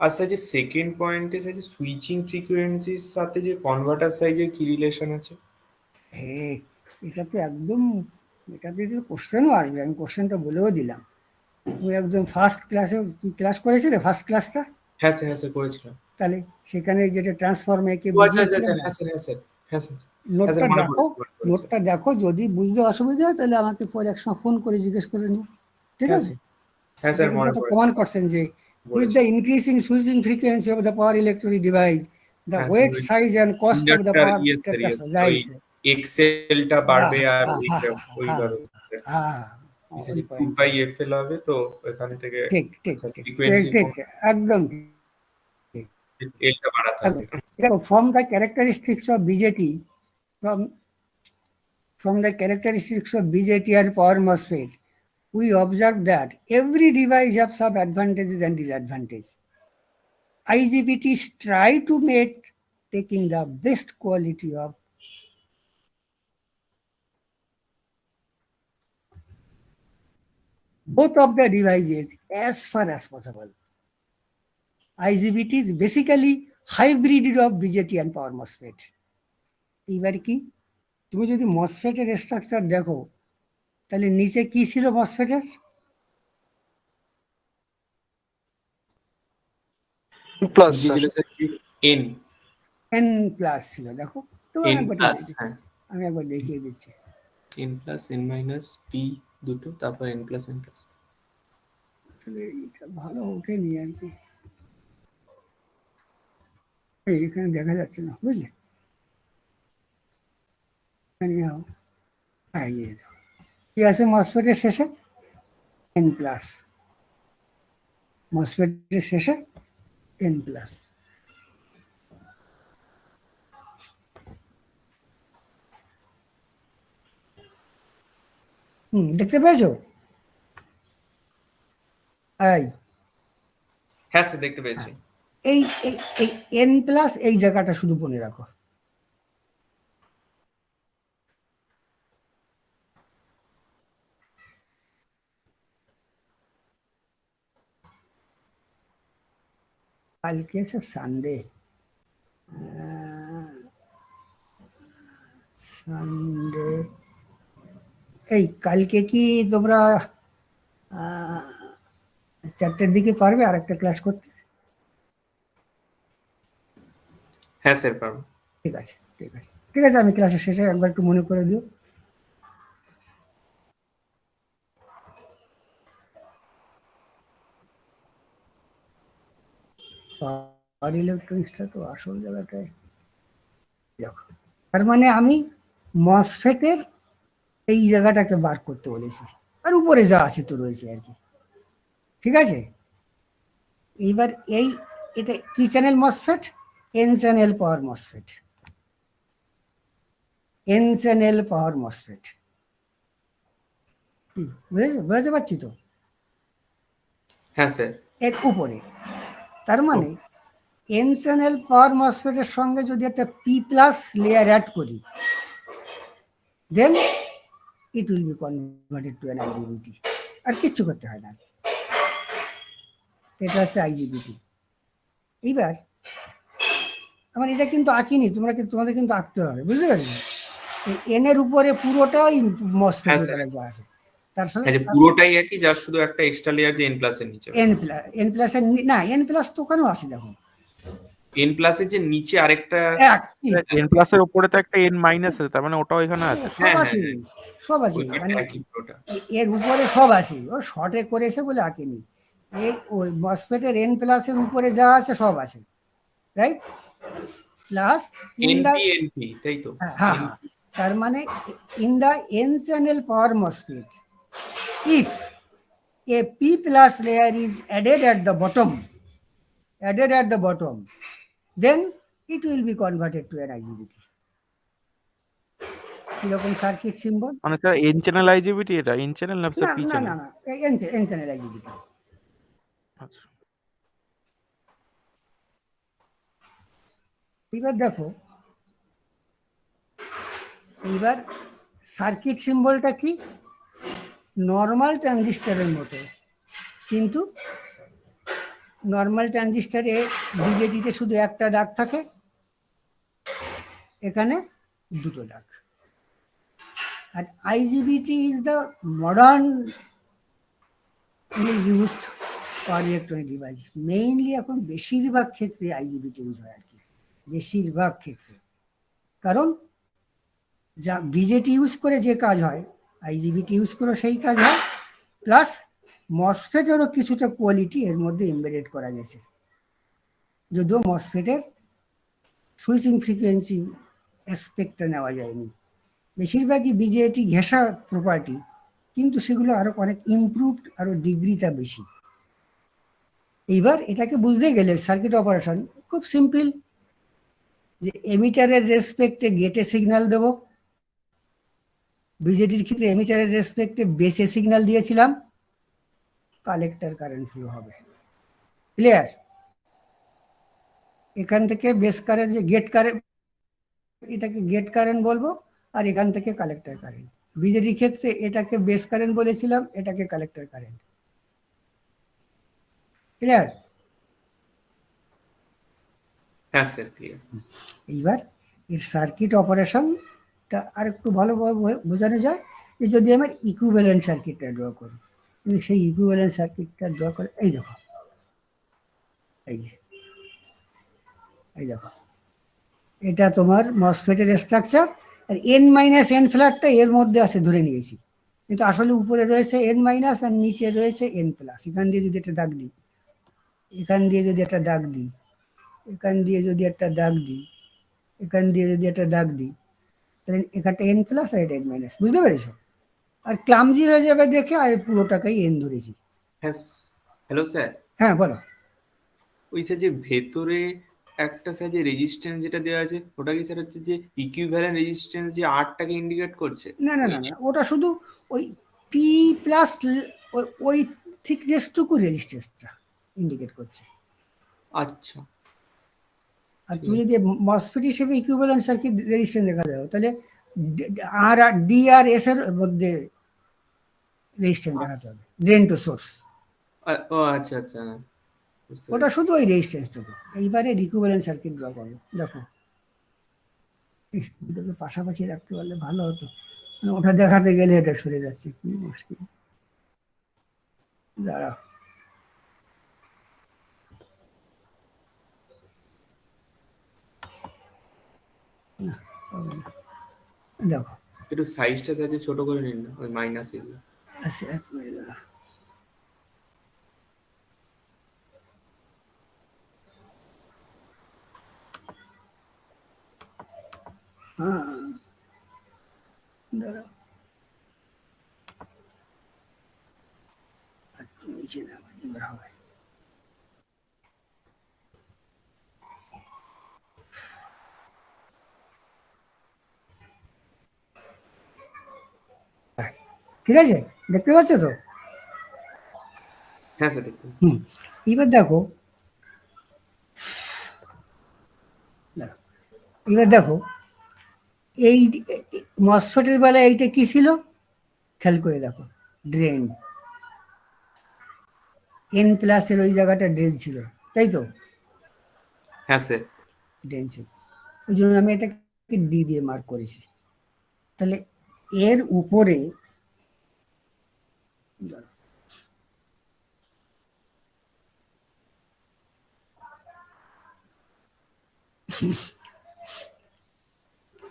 আচ্ছা, যে সেকেন্ড পয়েন্টে স্যার যে সুইচিং ফ্রিকোয়েন্সির সাথে যে কনভার্টার সাইজের কি রিলেশন আছে?
হ্যাঁ, এটা তো একদম, এটাতে তো কোশ্চেনও আসবে, আমি কোশ্চেনটা বলেও দিলাম। তুমি একদম ফার্স্ট ক্লাসে, তুমি ক্লাস করেছিলে ফার্স্ট ক্লাসটা?
হ্যাঁ স্যার, হ্যাঁ স্যার করেছিলাম।
তাহলে সেখানে যেটা ট্রান্সফর্ম একে
ও আচ্ছা আচ্ছা
বুঝিয়েছিলাম,
আচ্ছা, হ্যাঁ স্যার, হ্যাঁ স্যার, হ্যাঁ স্যার, হ্যাঁ
নোটটা
স্যার, মনে
দেখো,
পড়েছে, মনে পড়েছে।
নোটটা দেখো, যদি বুঝতে অসুবিধা হয় তাহলে আমাকে পরে একসময় ফোন করে জিজ্ঞেস করে নিও, ঠিক
হ্যাঁ
আছে?
হ্যাঁ
এটা
স্যার,
কিন্তু
মনে
একটা
পড়েছে,
প্রমাণ করছেন যে with
বলেছে।
the increasing switching frequency of the power electronic device, the
হ্যাঁ
weight,
sir,
size and cost of the
inductor,
power
yes sir, yes, ওই
right?
এক্সেলটা
হ্যাঁ
বাড়বে আর
হ্যাঁ হ্যাঁ হ্যাঁ
ওইভাবে
হ্যাঁ, ওই
two
point।
By F L হবে, তো এখান থেকে
ঠিক ঠিক ঠিক ঠিক
ফ্রিকোয়েন্সি
ঠিক, একদম ঠিক,
এলটা বাড়াতে হবে।
একদম। দেখো, from the characteristics of BJT, from the characteristics of BJT and power MOSFET, we observe that every device has some advantages and disadvantages. IGBTs try to make taking the best quality of both of the devices as far as possible. IGBT is basically hybrid of BJT and power MOSFET. এবার কি, তুমি যদি MOSFET এর structure দেখো, তাহলে নিচে কি ছিল MOSFET এর?
প্লাস
নিচে ছিল স্যার এন,
N প্লাস ছিল, দেখো তো
এন প্লাস, হ্যাঁ,
আমি একবার দেখিয়ে দিচ্ছি।
N plus N minus P দুটো, তারপর এন প্লাস এন প্লাস।
আসলে এটা ভালো ওঠেনি আর কি, এখানে দেখা যাচ্ছে না, বুঝলে? Anyhow, হ্যাঁ, কি আছে MOSFET এর শেষে? N প্লাস, MOSFET এর শেষে N প্লাস। দেখতে পেয়েছো? এই
হ্যাঁ স্যার, দেখতে পেয়েছি।
এই এই N প্লাস এই জায়গাটা শুধু মনে রাখো। কালকে আছে সানডে, সানডে, এই কালকে কি তোমরা 4টের দিকে পারবে আর একটা ক্লাস করতে?
হ্যাঁ স্যার, পারবো।
ঠিক আছে ঠিক আছে ঠিক আছে, আমি ক্লাসের শেষে একবার একটু মনে করে দিও। পাওয়ার ইলেকট্রনিক্সটা তো আসল জায়গাটায়, দেখো, তার মানে আমি মসফেটের এই জায়গাটাকে বার করতে বলেছি, আর উপরে যা আছে তো রয়েছে আর কি, ঠিক আছে? এইবার এটা কি channel MOSFET? N channel power MOSFET, N channel power MOSFET, বুঝতে পারছি তো?
হ্যাঁ স্যার,
এর উপরে, তার মানে এন চ্যানেল পাওয়ার মসফেটের সঙ্গে যদি একটা পি প্লাস লেয়ার অ্যাড করি, then it will be converted to an IGBT. আর কিচ্ছু করতে হয় না, এটা হচ্ছে আইজিবিটি। এইবার আমার এটা কিন্তু আঁকিনি, তোমাদের কিন্তু আঁকতে হবে, বুঝতে পারছো? এন এর উপরে পুরোটাই মসফেট যা আছে, তার সাথে
হ্যাঁ, যে পুরোটাই একই, যার শুধু একটা এক্সট্রা লেয়ার যে এন প্লাস এর নিচে
এন প্লাস এর না, এন প্লাস তো ওখানেও আছে দেখো,
এন প্লাস এর যে নিচে আরেকটা
এক
এন প্লাসের উপরে তো একটা এন মাইনাস আছে, তার মানে ওটাও এখানে আছে।
সব
হ্যাঁ,
আছে,
হ্যাঁ,
সব আছে,
ওইটা
মানে
একই পুরোটা।
এর উপরে সব আছে, ও শর্টে করেছে বলে আঁকেনি। এই ওই মসফেটের এন প্লাসের উপরে যা আছে সব আছে, right? Plus in the,
NP NP, তাই তো?
হ্যাঁ হ্যাঁ, তার মানে in the N channel power MOSFET, if a p plus layer is added at the bottom, then it will be converted to an IGBT. কিরকম সার্কিট সিম্বল?
মানে sir N channel আইজিবিটি, এটা N channel না sir
না
P
না
channel?
না না, N channel IGBT।
আচ্ছা,
এবার দেখো, এবার সার্কিট সিম্বলটা কি? নর্মাল ট্রানজিস্টরের মতো, কিন্তু নর্মাল ট্রানজিস্টরে বিজেটিতে শুধু একটা দাগ থাকে, এখানে দুটো দাগ। আর IGBT is the modern used power electronic device. Mainly এখন বেশিরভাগ ক্ষেত্রে IGBT ইউজ হয় আর কি, বেশিরভাগ ক্ষেত্রে। কারণ যা বিজেটি ইউজ করে যে কাজ হয়, IGBT ইউজ করে সেই কাজ হয়, প্লাস মসফেটেরও কিছুটা কোয়ালিটি এর মধ্যে এমবেডেড করা গেছে, যদিও মসফেটের সুইচিং ফ্রিকোয়েন্সি অ্যাসপেক্টটা নেওয়া যায়নি, বেশিরভাগই বিজেটি ঘেঁষা প্রপার্টি, কিন্তু সেগুলো আরো অনেক ইমপ্রুভড, আরো ডিগ্রিটা বেশি। এইবার এটাকে বুঝতে গেলে সার্কিট অপারেশন খুব সিম্পল, যে এমিটারের রেসপেক্টে গেটে সিগন্যাল দেব, বিজেটির ক্ষেত্রে এমিটারের রেসপেক্টে বেসে সিগন্যাল দিয়েছিলাম, কালেক্টর কারেন্ট ফ্লো হবে, ক্লিয়ার? এখান থেকে বেস কারেন্ট, যে গেট কারেন্ট, এটাকে গেট কারেন্ট বলবো, আর এখান থেকে কালেক্টর কারেন্ট। বিজেটির ক্ষেত্রে এটাকে বেস কারেন্ট বলেছিলাম, এটাকে কালেক্টর কারেন্ট, ক্লিয়ার?
হ্যাঁ স্যার, ক্লিয়ার।
এইবার এর সার্কিট অপারেশনটা আর একটু ভালোভাবে বোঝানো যায়, যে যদি আমার ইকুইভ্যালেন্ট সার্কিটটা ড্র করি, কিন্তু সেই ইকুইভ্যালেন্ট সার্কিটটা ড্র করে, এই দেখো, এই যে, এই দেখো, এটা তোমার মসফেটের স্ট্রাকচার, আর এন মাইনাস এন ফ্ল্যাটটা এর মধ্যে আছে ধরে নিয়েছি, কিন্তু আসলে উপরে রয়েছে এন মাইনাস আর নিচে রয়েছে এন প্লাস। এখান দিয়ে যদি একটা দাগ দিই, এখান দিয়ে যদি একটা দাগ দিই, এখান দিয়ে যদি একটা দাগ দিই, এখান দিয়ে যদি একটা দাগ দিই, তাহলে এখানটা এন প্লাস আর এটা এন মাইনাস, বুঝতে পেরেছো? আর ক্লামজি হয়ে যাবে দেখে আর পুরোটাকেই এন ধরেছি।
হ্যাঁ, হ্যালো স্যার।
হ্যাঁ বলো।
ওই স্যার যে ভেতরে একটা স্যার যে রেজিস্ট্যান্স যেটা দেওয়া আছে, ওটা কি স্যার হচ্ছে যে ইকুইভ্যালেন্ট রেজিস্ট্যান্স, যে আরটাকে ইন্ডিকেট করছে?
না না না না, ওটা শুধু ওই পি প্লাস ওই থিকনেসটুকু রেজিস্ট্যান্সটা ইন্ডিকেট করছে।
আচ্ছা,
আর তুমি যদি মসফেট হিসেবে ইকুইভ্যালেন্ট সার্কিট রেজিস্ট্যান্স দেখা দাও, তাহলে আর ডি আর এস এর মধ্যে রেজিস্ট্যান্স দেখাতে হবে, ড্রেন টু সোর্স।
ও আচ্ছা আচ্ছা,
ওটা শুধু ওই রেজিস্ট্যান্সটুকু। এইবারে ইকুইভ্যালেন্ট সার্কিট ড্র করো, দেখো দুটোকে পাশাপাশি রাখতে পারলে ভালো হতো, ওটা দেখাতে গেলে এটা সরে যাচ্ছে, কি মুশকিল। দাঁড়াও, দেখো,
একটু সাইজটা স্যার যে ছোট করে নিন না, ওই মাইনাস এগুলো।
আচ্ছা এক মিনিট দাঁড়াও। হ্যাঁ দাঁড়াও, একটু নিচে নামাই, এবার হবে। ঠিক আছে, দেখতে পাচ্ছ তো?
হ্যাঁ স্যার, দেখুন।
এবার দেখো, এবার দেখো, এই মসফেটের বেলায় এইটা কি ছিল খেয়াল করে দেখো, ড্রেন। এন প্লাসের ওই জায়গাটা ড্রেন ছিল, তাই তো?
হ্যাঁ স্যার।
ড্রেন ছিল, ওই জন্য আমি এটাকে ডি দিয়ে মার্ক করেছি। তাহলে এর উপরে দাঁড়াও।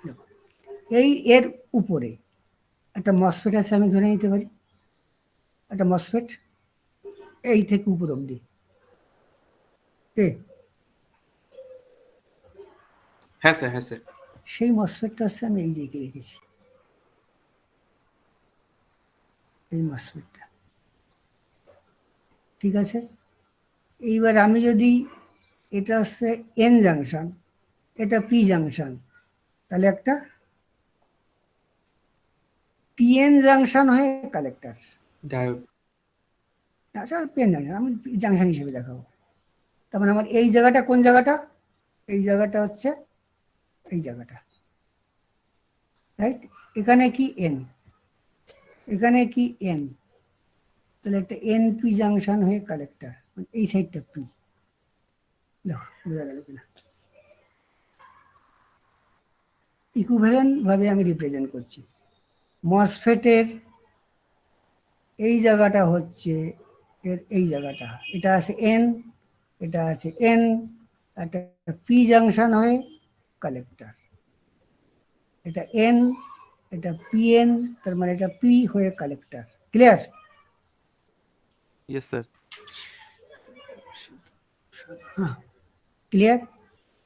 দেখো, এই এর উপরে একটা মসফেট আছে, আমি ধরে নিতে পারি একটা মসফেট এই থেকে উপর অব্দি,
হ্যাঁ স্যার, হ্যাঁ স্যার।
সেই মসফেটটা হচ্ছে আমি এই জায়গায় রেখেছি, এই মসফেটটা, ঠিক আছে। এইবার আমি যদি, এটা হচ্ছে এন জাংশন, এটা পি জাংশন, তাহলে একটা পিএন জাংশন হয়ে কালেক্টর,
ডায়োড।
আচ্ছা পিএন জাংশন আমি জাংশন হিসেবে দেখাবো। তার মানে আমার এই জায়গাটা কোন জায়গাটা, এই জায়গাটা হচ্ছে এই জায়গাটা, রাইট। এখানে কি এন, এখানে কি এন, তাহলে একটা এন পি জাংশন হয়ে কালেক্টর, এই সাইডটা পি। দেখো বোঝা গেল কিনা, ইকুইভ্যালেন্ট ভাবে আমি রিপ্রেজেন্ট করছি। মসফেটের এই জায়গাটা হচ্ছে এর এই জায়গাটা, এটা আছে এন, এটা আছে এন, একটা পি জাংশন হয়ে কালেক্টর, এটা এন, এটা পিএন, তার মানে এটা পি হয়ে কালেক্টর। ক্লিয়ার?
Yes sir.
হ্যাঁ ক্লিয়ার।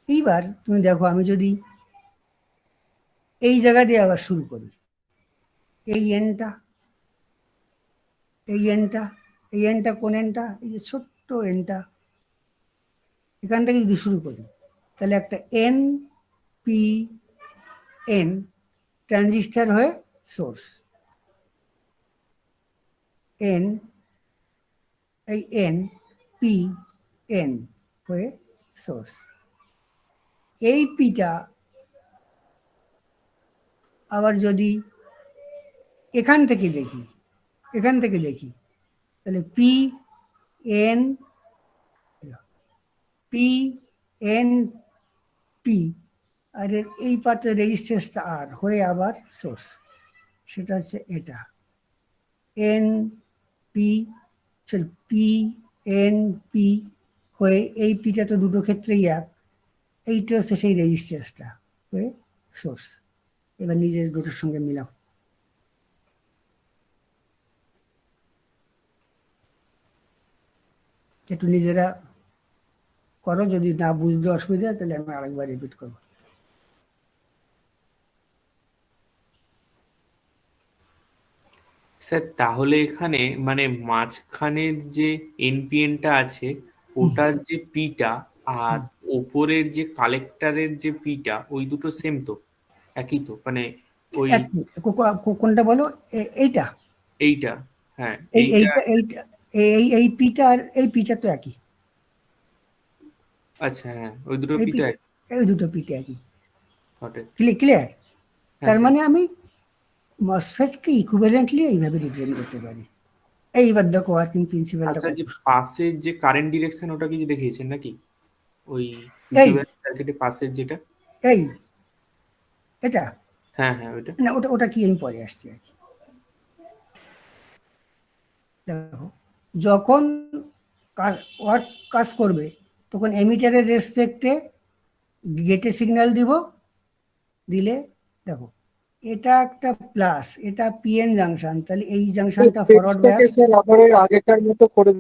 এইবার তুমি দেখো, আমি যদি এই জায়গা দিয়ে আবার শুরু করি, এই এনটা, এই এনটা, এই এনটা কোন এনটা, এই যে ছোট্ট এনটা, এখান থেকে যদি শুরু করি, তাহলে একটা এন পি এন ট্রানজিস্টার হয়ে সোর্স, এন, এই এন পি এন হয়ে সোর্স। এই পিটা আবার যদি এখান থেকে দেখি, এখান থেকে দেখি, তাহলে P N P N P, আর এর এই পার্টে রেজিস্ট্যান্সটা আর হয়ে আবার সোর্স, সেটা হচ্ছে এটা N P, sorry P N P হয়ে, এই পিটা তো দুটো ক্ষেত্রেই এক, এইটা হচ্ছে সেই রেজিস্ট্যান্সটা হয়ে সোর্স। এবার নিজের দুটোর সঙ্গে মিলাও, একটু নিজেরা করো, যদি না বুঝতে অসুবিধা হয় তাহলে আমি আরেকবার রিপিট করবো।
স্যার তাহলে এখানে মানে মাঝখানের যে এনপিএনটা আছে ওটার যে পিটা আর ওপরের যে কালেক্টরের যে পিটা, ওই দুটো সেম তো, একই তো, মানে ওই
এক মিনিট, কোনটা বলো? এইটা,
এইটা, হ্যাঁ
এই
এইটা।
এইটা এইটা, এই পিটা আর এই পিটা তো একই,
আচ্ছা, হ্যাঁ ওই দুটো
এই
পিটা
এই দুটো পিটা একই।
ঘটে।
ক্লিয়ার?
হ্যাঁ
তার
স্যার।
মানে আমি মসফেটকে ইকুইভ্যালেন্টলি এইভাবে রিপ্রেজেন্ট করতে পারি। এইবার দেখো ওয়ার্কিং প্রিন্সিপালটা
আচ্ছা,
কত।
যে পাশের যে কারেন্ট ডিরেকশন ওটা কি দেখিয়েছেন নাকি, ওই
এই
ইকুইভ্যালেন্ট সার্কিটের পাশের যেটা?
এই এটা
হ্যাঁ হ্যাঁ ওইটা।
না, ওটা ওটা কি আমি পরে আসছি আর কি। দেখো যখন ওয়ার্ক কাজ করবে তখন এমিটারের রেসপেক্টে গেটে সিগন্যাল দিব, দিলে দেখো এটা একটা প্লাস, এটা পিএন জাংশন, তাহলে এই জাংশনটা ফরওয়ার্ড বায়াস।
স্যার আবার ওই আগেকার মতো করে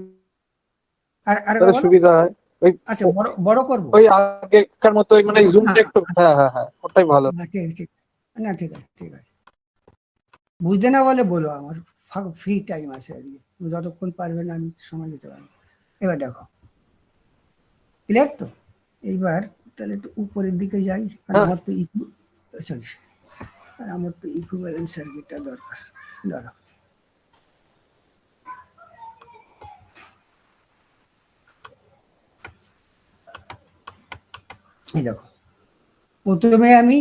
আর
দিলে সুবিধা হয়। ওই
আচ্ছা বড় বড় করবো,
ওই আগেকার মতো মানে জুমটা একটু, হ্যাঁ হ্যাঁ হ্যাঁ ওটাই ভালো।
না ঠিক ঠিক, না ঠিক আছে ঠিক আছে, বুঝতে না বলে বলো, আমার ফ্রি টাইম আছে আজকে, তুমি যতক্ষণ পারবে না আমি সময় দিতে পারবো। এবার দেখো ক্লিয়ার তো? এইবার তাহলে একটু উপরের দিকে যাই, আর আমার তো সরি, আর আমার তো ইকুইভ্যালেন্ট সার্কিটটা দরকার। ধরো এই দেখো, প্রথমে আমি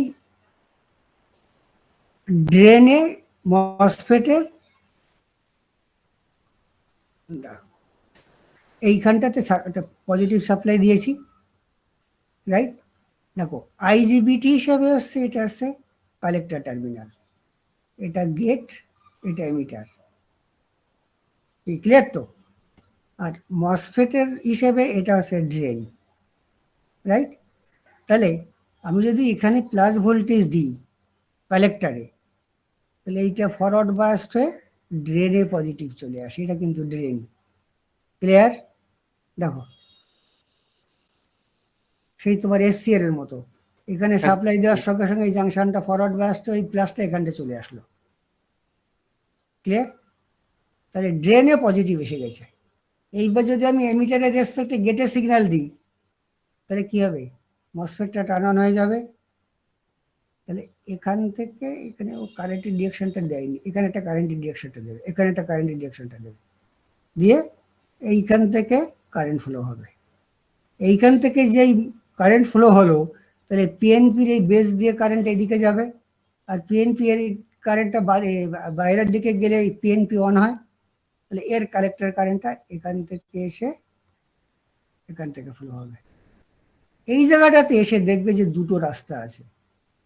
ড্রেনে মসফেটের এইখানটাতে একটা পজিটিভ সাপ্লাই দিয়েছি, রাইট। দেখো আইজিবিটি হিসাবে হচ্ছে, এটা হচ্ছে কালেক্টর টার্মিনাল, এটা গেট, এটা এমিটার, ক্লিয়ার তো? আর মসফেটের হিসেবে এটা হচ্ছে ড্রেন, রাইট? তাহলে আমি যদি এখানে প্লাস ভোল্টেজ দিই কালেক্টারে, তাহলে এইটা ফরওয়ার্ড বায়াসড হয়ে ড্রেনে পজিটিভ চলে আসে, এটা কিন্তু ড্রেন। ক্লিয়ার? দেখো, সেই তোমার এসসিআর এর মতো, এখানে সাপ্লাই দেওয়ার সঙ্গে সঙ্গে এই জাংশনটা ফরওয়ার্ড বায়াসড হয়ে প্লাসটা এখানটা চলে আসলো। ক্লিয়ার? তাহলে ড্রেনে পজিটিভ এসে গেছে। এইবার যদি আমি এমিটারের রেসপেক্টে গেটে সিগন্যাল দিই, তাহলে কি হবে? মসফেটটা টার্ন অন হয়ে যাবে। তাহলে এখান থেকে এখানে ও কারেন্টের ডিরেকশনটা দেয়নি, এখানে একটা কারেন্টের ডিরেকশনটা দেবে, এখানে একটা কারেন্টের ডিরেকশনটা দেবে, দিয়ে এইখান থেকে কারেন্ট ফ্লো হবে। এইখান থেকে যেই কারেন্ট ফ্লো হলো, তাহলে পিএনপির এই বেস দিয়ে কারেন্ট এইদিকে যাবে, আর পিএনপি এর কারেন্টটা বাইরের দিকে গেলে পিএনপি অন হয়, তাহলে এর কালেক্টর কারেন্টটা এখান থেকে এসে এখান থেকে ফ্লো হবে। এই জায়গাটাতে এসে দেখবে যে দুটো রাস্তা আছে,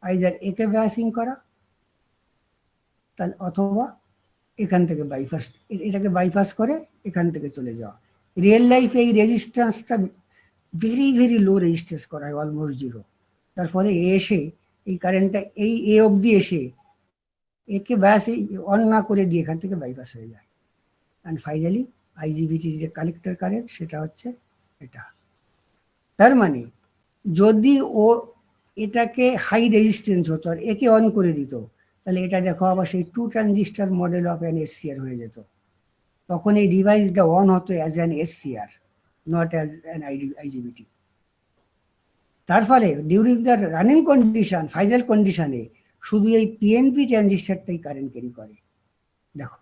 আইদার একে বায়াসিং করা, তাহলে অথবা এখান থেকে বাইপাস, এটাকে বাইপাস করে এখান থেকে চলে যাওয়া। রিয়েল লাইফে এই রেজিস্ট্যান্সটা ভেরি ভেরি লো রেজিস্ট্যান্স করা হয়, অলমোস্ট জিরো। তারপরে এসে এই কারেন্টটা এই এ অবধি এসে একে বায়াসে অন না করে দিয়ে এখান থেকে বাইপাস হয়ে যায়। অ্যান্ড ফাইনালি আইজিবিটির যে কালেক্টর কারেন্ট সেটা হচ্ছে এটা। তার মানে যদি ও এটাকে হাই রেজিস্ট্যান্স হতো আর একে অন করে দিত, তাহলে এটা দেখো আবার সেই 2 transistor model of an SCR হয়ে যেত। তখন এই ডিভাইসটা অন হতো as an SCR, not as an আইজিবিটি। তার ফলে during the running condition, final কন্ডিশনে শুধু এই পিএনপি ট্রানজিস্টারটাই কারেন্ট ক্যারি করে। দেখো,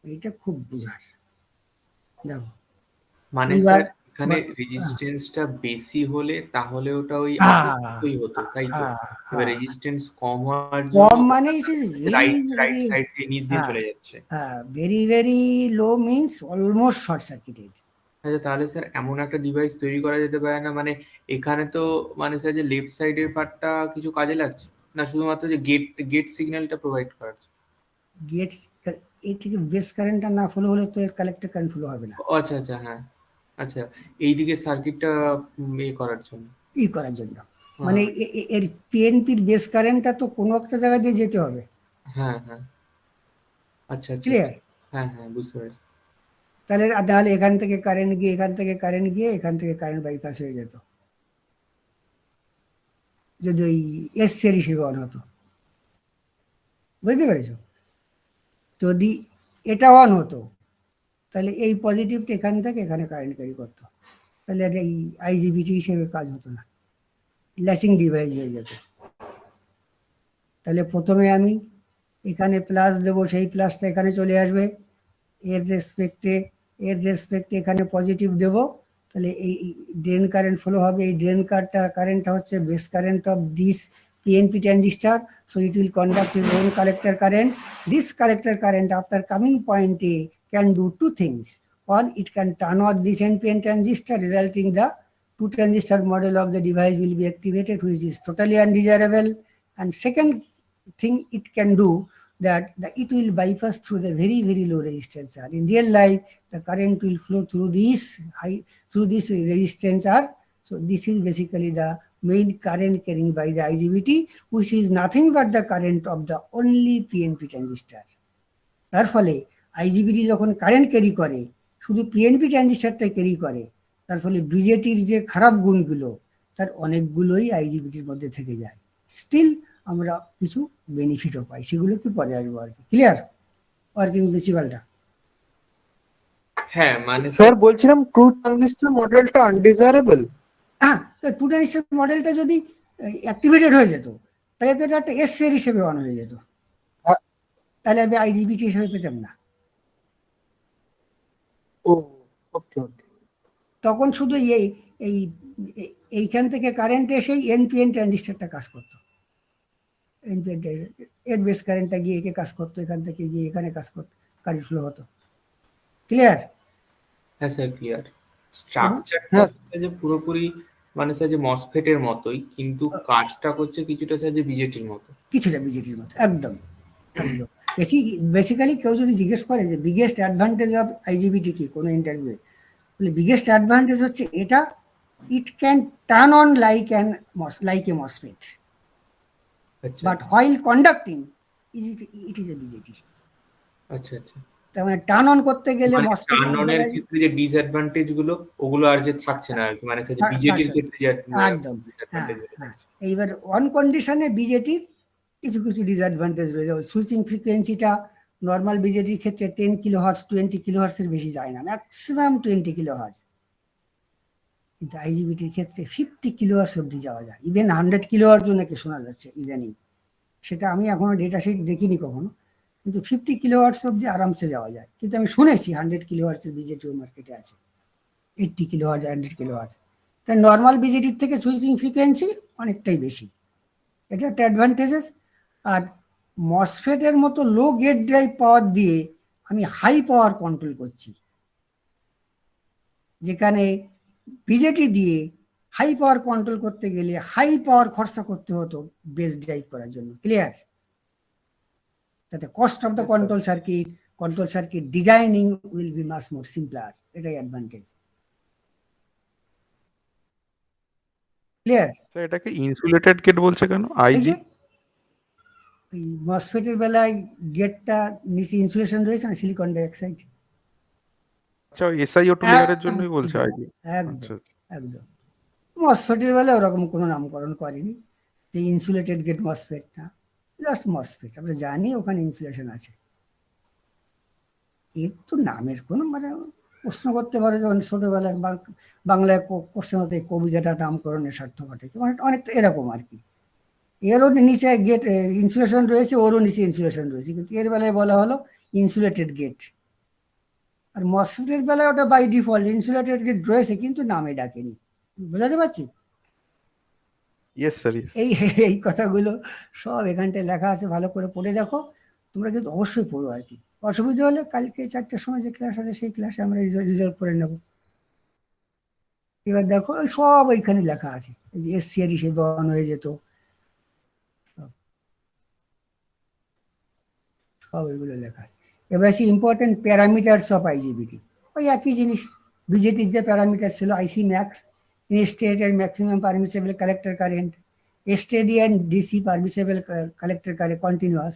এইটা খুব বোঝার। দেখো,
মানে
এবার
স্যার এখানে রেজিস্ট্যান্সটা বেশি হলে তাহলে ওটা ওই আগেই হতো, তাই তো? এবার রেজিস্ট্যান্স কম হওয়ার জন্য
কম মানে it is
right
very
side দিয়ে নিচ দিয়ে চলে যাচ্ছে।
Very very low means almost short circuited.
আচ্ছা, তাহলে স্যার এমন একটা ডিভাইস তৈরি করা যেতে পারে না, মানে এখানে তো মানে স্যার যে লেফট সাইডের পার্টটা কিছু কাজে লাগছে না, শুধুমাত্র যে গেট সিগন্যালটা প্রোভাইড করার জন্য?
গেট এই থেকে বেস কারেন্টটা না ফলো হলে তো এর কালেক্টর কারেন্ট ফলো হবে না।
আচ্ছা আচ্ছা, হ্যাঁ, আচ্ছা, এইদিকে সার্কিটটা করার জন্য,
করার জন্য মানে এর পিএনপির বেস কারেন্টটা তো কোনো একটা জায়গা দিয়ে যেতে হবে।
হ্যাঁ হ্যাঁ, আচ্ছা আচ্ছা,
ক্লিয়ার?
হ্যাঁ হ্যাঁ, বুঝতে পেরেছি।
তাহলে এখান থেকে কারেন্ট গিয়ে এখান থেকে কারেন্ট গিয়ে এখান থেকে কারেন্ট বাইপাস হয়ে যেত, যদি ওই এসসিআর হিসেবে অন হতো। বুঝতে পেরেছ? যদি এটা অন হতো, তাহলে এই পজিটিভটা এখান থেকে এখানে কারেন্ট ক্যারি করতো, তাহলে এই আইজিবিটি হিসেবে কাজ হতো না, ল্যাচিং ডিভাইস হয়ে যেত। তাহলে প্রথমে আমি এখানে প্লাস দেবো, সেই প্লাসটা এখানে চলে আসবে, এর রেসপেক্টে এখানে পজিটিভ দেবো, তাহলে এই ড্রেন কারেন্ট ফ্লো হবে। এই ড্রেন কারেন্টটা হচ্ছে base current of this PNP transistor, so it will conduct its own collector current. This collector current after coming point A can do two things. One, it can turn on this NPN transistor, resulting the 2 transistor model of the device will be activated, which is totally undesirable. And second thing it can do, that it will bypass through the very very low resistance R. In real life, the current will flow through this resistance R. So this is basically the main current carrying by the IGBT, which is nothing but the current of the only PNP transistor. তার ফলে আইজিবিটি যখন current carry করে, শুধু PNP ট্রানজিস্টারটা carry করে, তার ফলে বিজেটির যে খারাপ গুণগুলো তার অনেকগুলোই আইজিবিটির মধ্যে থেকে যায়। স্টিল আমরা কিছু বেনিফিটও পাই, সেগুলো কি পরে আসবো আর কি। ক্লিয়ার? ওয়ার্কিং প্রিন্সিপালটা।
হ্যাঁ, মানে
স্যার বলছিলাম টু ট্রানজিস্টর মডেলটা আনডিজারেবল।
হ্যাঁ, 2 ট্রানজিস্টর মডেলটা যদি অ্যাক্টিভেটেড হয়ে যেত, তাহলে তো এটা একটা এসসিআর হিসেবে অন হয়ে যেত, তাহলে আমি আইজিবিটি হিসেবে পেতাম না।
ও ওকে ওকে।
তখন শুধু এইখান থেকে কারেন্ট এসেই এনপিএন ট্রানজিস্টরটা কাজ করতো, এনপিএন এর বেস কারেন্টটা গিয়ে একে কাজ করতো, এখান থেকে গিয়ে এখানে কাজ করতো, কারেন্ট ফ্লো হতো। ক্লিয়ার?
হ্যাঁ স্যার, ক্লিয়ার। স্ট্রাকচারটা যে পুরোপুরি মানে স্যার যে মসফেটের মতোই, কিন্তু কাজটা করছে কিছুটা স্যার যে বিজেটির মতো।
কিছুটা বিজেটির মতো, একদম একদম। বেসিক্যালি কেউ যদি জিজ্ঞেস করে যে বিগেস্ট অ্যাডভান্টেজ অফ আইজিবিটি কি কোনো ইন্টারভিউ, বলে বিগেস্ট অ্যাডভান্টেজ হচ্ছে এটা, it can turn on like a MOSFET,
আচ্ছা
but while conducting it is a BJT.
আচ্ছা আচ্ছা।
তার মানে টার্ন অন করতে গেলে
মানে
মসফেট
টার্ন অনের ক্ষেত্রে যে ডিসঅ্যাডভান্টেজ গুলো ওগুলো আর যে থাকছে না আর কি, মানে সেই বিজেটির ক্ষেত্রে যে
একদম, হ্যাঁ
ডিসঅ্যাডভান্টেজ গুলো
হ্যাঁ।
থাকছে।
এইবার অন কন্ডিশনে বিজেটির কিছু কিছু ডিসঅ্যাডভান্টেজ রয়ে যাবে। সুইচিং ফ্রিকোয়েন্সিটা নর্মাল বিজেটির ক্ষেত্রে 10 কিলোহার্টজ 20 কিলোহার্টজের বেশি যায় না, ম্যাক্সিমাম 20 কিলোহার্টজ, কিন্তু আইজিবিটির ক্ষেত্রে 50 কিলোহার্টজ অব্দি যাওয়া যায়, ইভেন 100 কিলোহার্টজ নাকি শোনা যাচ্ছে ইদানিং, সেটা আমি এখনো ডেটা শিট দেখিনি কখনো, কিন্তু 50 কিলোহার্টজ অব্দি আরামসে যাওয়া যায়। কিন্তু আমি শুনেছি 100 কিলোহার্টজের বিজেটিও মার্কেটে আছে, 80 কিলোহার্টজ 100 কিলোহার্টজ, তাই নর্মাল বিজেটির থেকে সুইচিং ফ্রিকোয়েন্সি অনেকটাই বেশি, এটা একটা অ্যাডভান্টেজেস। আর মসফেটের মতো লো গেট ড্রাইভ পাওয়ার দিয়ে আমি হাই পাওয়ার কন্ট্রোল করছি, যেখানে বিজেটি দিয়ে হাই পাওয়ার কন্ট্রোল করতে গেলে হাই পাওয়ার খরচা করতে হতো বেস ড্রাইভ করার জন্য, ক্লিয়ার? তাতে cost of the control circuit designing will be much more simpler, এটাই অ্যাডভান্টেজ, ক্লিয়ার?
স্যার এটাকে ইনসুলেটেড গেট বলছে কেন
এই
আইজি?
যে এই মসফেটের বেলায় গেটটা নিচে ইনসুলেশন রয়েছে না, সিলিকন ডাইঅক্সাইড,
আচ্ছা ওই SiO2 লেয়ারের জন্যই বলছে আইজি। আচ্ছা
একদম একদম। মসফেটের বেলায় ওরকম কোনো নামকরণ করেনি যে ইনসুলেটেড গেট মসফেট, না, জাস্ট মসফেট, আমরা জানি ওখানে ইনসুলেশন আছে। এর তো নামের কোনো মানে প্রশ্ন করতে পারে, যখন ছোটবেলায় বাংলায় কোশ্চেন হতে কবিতাটা নামকরণের স্বার্থ ঘটে, মানে অনেকটা এরকম আর কি। এরও নিচে গেট ইনসুলেশন রয়েছে, ওরও নিচে ইনসুলেশন রয়েছে, কিন্তু এর বেলায় বলা হলো ইনসুলেটেড গেট। আর মসফেটের বেলায় ওটা বাই ডিফল্ট ইনসুলেটেড গেট রয়েছে, কিন্তু নামে ডাকেনি, বোঝাতে পারছি?
Yes sir yes.
এই কথাগুলো সব এখানটায় লেখা আছে, ভালো করে পড়ে দেখো, তোমরা কিন্তু অবশ্যই পড়ো আর কি। অসুবিধা হলে কালকে 4টার সময় যে ক্লাস আছে সেই ক্লাসে আমরা রিজলভ করে নেব। এবার দেখো সব এইখানে লেখা আছে, এই যে SCR হিসেবে অন হয়ে যেত, সব এগুলো লেখা। এবার আছে ইম্পর্টেন্ট প্যারামিটারস অফ আইজিবিটি, ওই একই জিনিস, বিজেটির যে প্যারামিটার ছিল IC max, instated maximum permissible collector current, steady and DC permissible collector current continuous,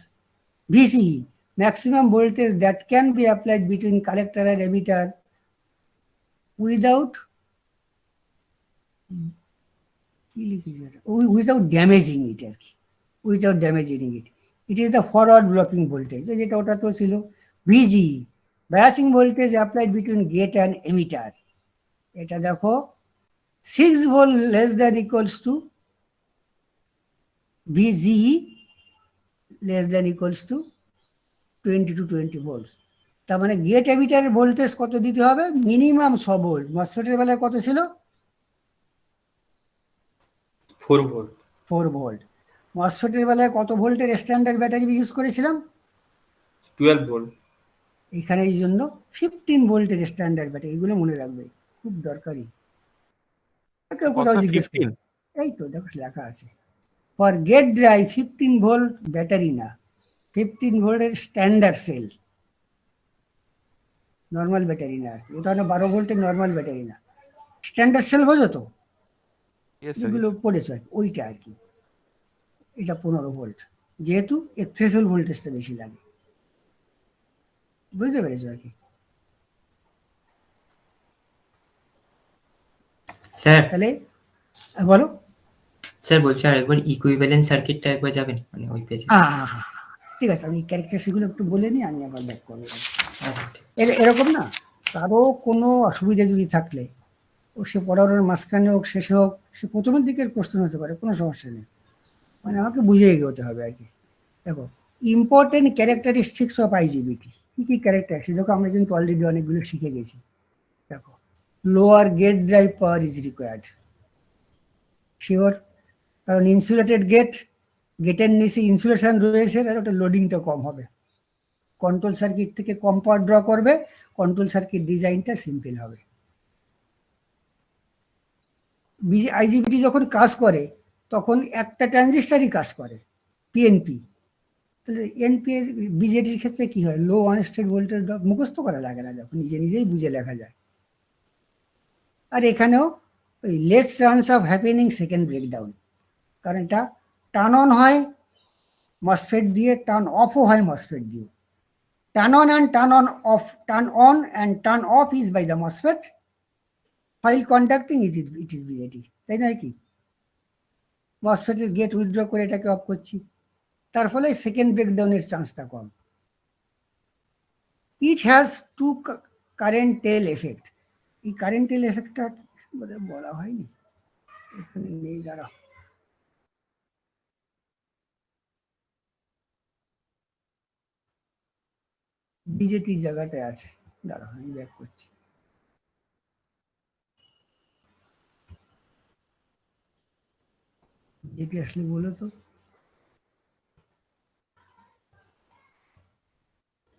VCE maximum voltage that can be applied between collector and emitter without damaging it আর কি, without damaging it. It is the forward blocking voltage, যেটা ওটা তো ছিল। VGE biasing voltage applied between gate and emitter, এটা দেখো 6 volt less than equals to VGE less than equals to 20 to 20 volts। তার মানে gate এমিটারের voltage কত দিতে হবে? Minimum 6 volt. মসফেটের বেলায় কত ছিল?
4 ভোল্ট।
4 ভোল্ট। মসফেটের বেলায় কত ভোল্টের স্ট্যান্ডার্ড ব্যাটারি ইউজ করেছিলাম?
12 ভোল্ট।
এখানে এই জন্য 15 ভোল্টের স্ট্যান্ডার্ড ব্যাটারি, এগুলো মনে রাখবে, খুব দরকারি। কোথাও জিজ্ঞেস করি, এই তো দেখো লেখা আছে for gate drive 15 volt battery না, 15 ভোল্টের স্ট্যান্ডার্ড সেল, নর্মাল ব্যাটারি না আর কি, ওটা হলো 12 ভোল্টের নর্মাল ব্যাটারি না, স্ট্যান্ডার্ড সেল বোঝো তো, যেগুলো পড়েছো আর কি, ওইটা আর কি। এটা 15 ভোল্ট, যেহেতু এর থ্রেশহোল্ড ভোল্টেজটা বেশি লাগে, বুঝতে পেরেছো আর কি?
স্যার
তাহলে বলো।
স্যার বলছি আর একবার ইকুইভ্যালেন্ট সার্কিটটা একবার যাবেন মানে ওই পেজে।
ঠিক আছে, আমি ক্যারেক্টারিস্টিকগুলো একটু বলে নিই, আমি আবার ব্যাক করবো।
আচ্ছা ঠিক।
এরকম না, কারো কোনো অসুবিধা যদি থাকলে ও সে পড়ানোর মাঝখানে হোক শেষে হোক, সে প্রথমের দিকের কোশ্চেন হতে পারে, কোনো সমস্যা নেই, মানে আমাকে বুঝে এগোতে হবে আর কি। দেখো ইম্পর্টেন্ট ক্যারেক্টারিস্টিক্স অফ আইজিবিটি, কী কী ক্যারেক্টারিস্টিক্স, দেখো আমরা কিন্তু অলরেডি অনেকগুলো শিখে গেছি। দেখো lower gate drive power is required, sure, কারণ ইনসুলেটেড গেটের নিচে ইনসুলেশন রয়েছে, তাহলে ওটা লোডিংটা কম হবে, কন্ট্রোল সার্কিট থেকে কম পাওয়ার ড্র করবে, কন্ট্রোল সার্কিট ডিজাইনটা সিম্পল হবে। আইজিবিটি যখন কাজ করে তখন একটা ট্রানজিস্টারই কাজ করে, PNP, তাহলে এনপি এর বিজেডির ক্ষেত্রে কি হয়, low on state voltage drop মুখস্থ করা লাগে না, যখন নিজে নিজেই বুঝে লেখা যায়। আর এখানেও ওই less chance of happening second breakdown, কারণ এটা টার্ন অন হয় মসফেট দিয়ে, টার্ন অফও হয় মসফেট দিয়ে। Turn on and turn on off, turn on and turn off is by the MOSFET, while conducting it is BJT, তাই নয় কি? মসফেটের গেট উইথড্র করে এটাকে অফ করছি, তার ফলে সেকেন্ড ব্রেকডাউনের চান্সটা কম। It has to current tail effect. এই কারেন্ট টেল এফেক্টটা বোধহয় বলা হয়নি, এখানে নেই, দাঁড়া। বিজেপি জায়গাটায় আছে, দাঁড়া আমি ব্যাক করছি। বিজেপি আসলে বলো তো,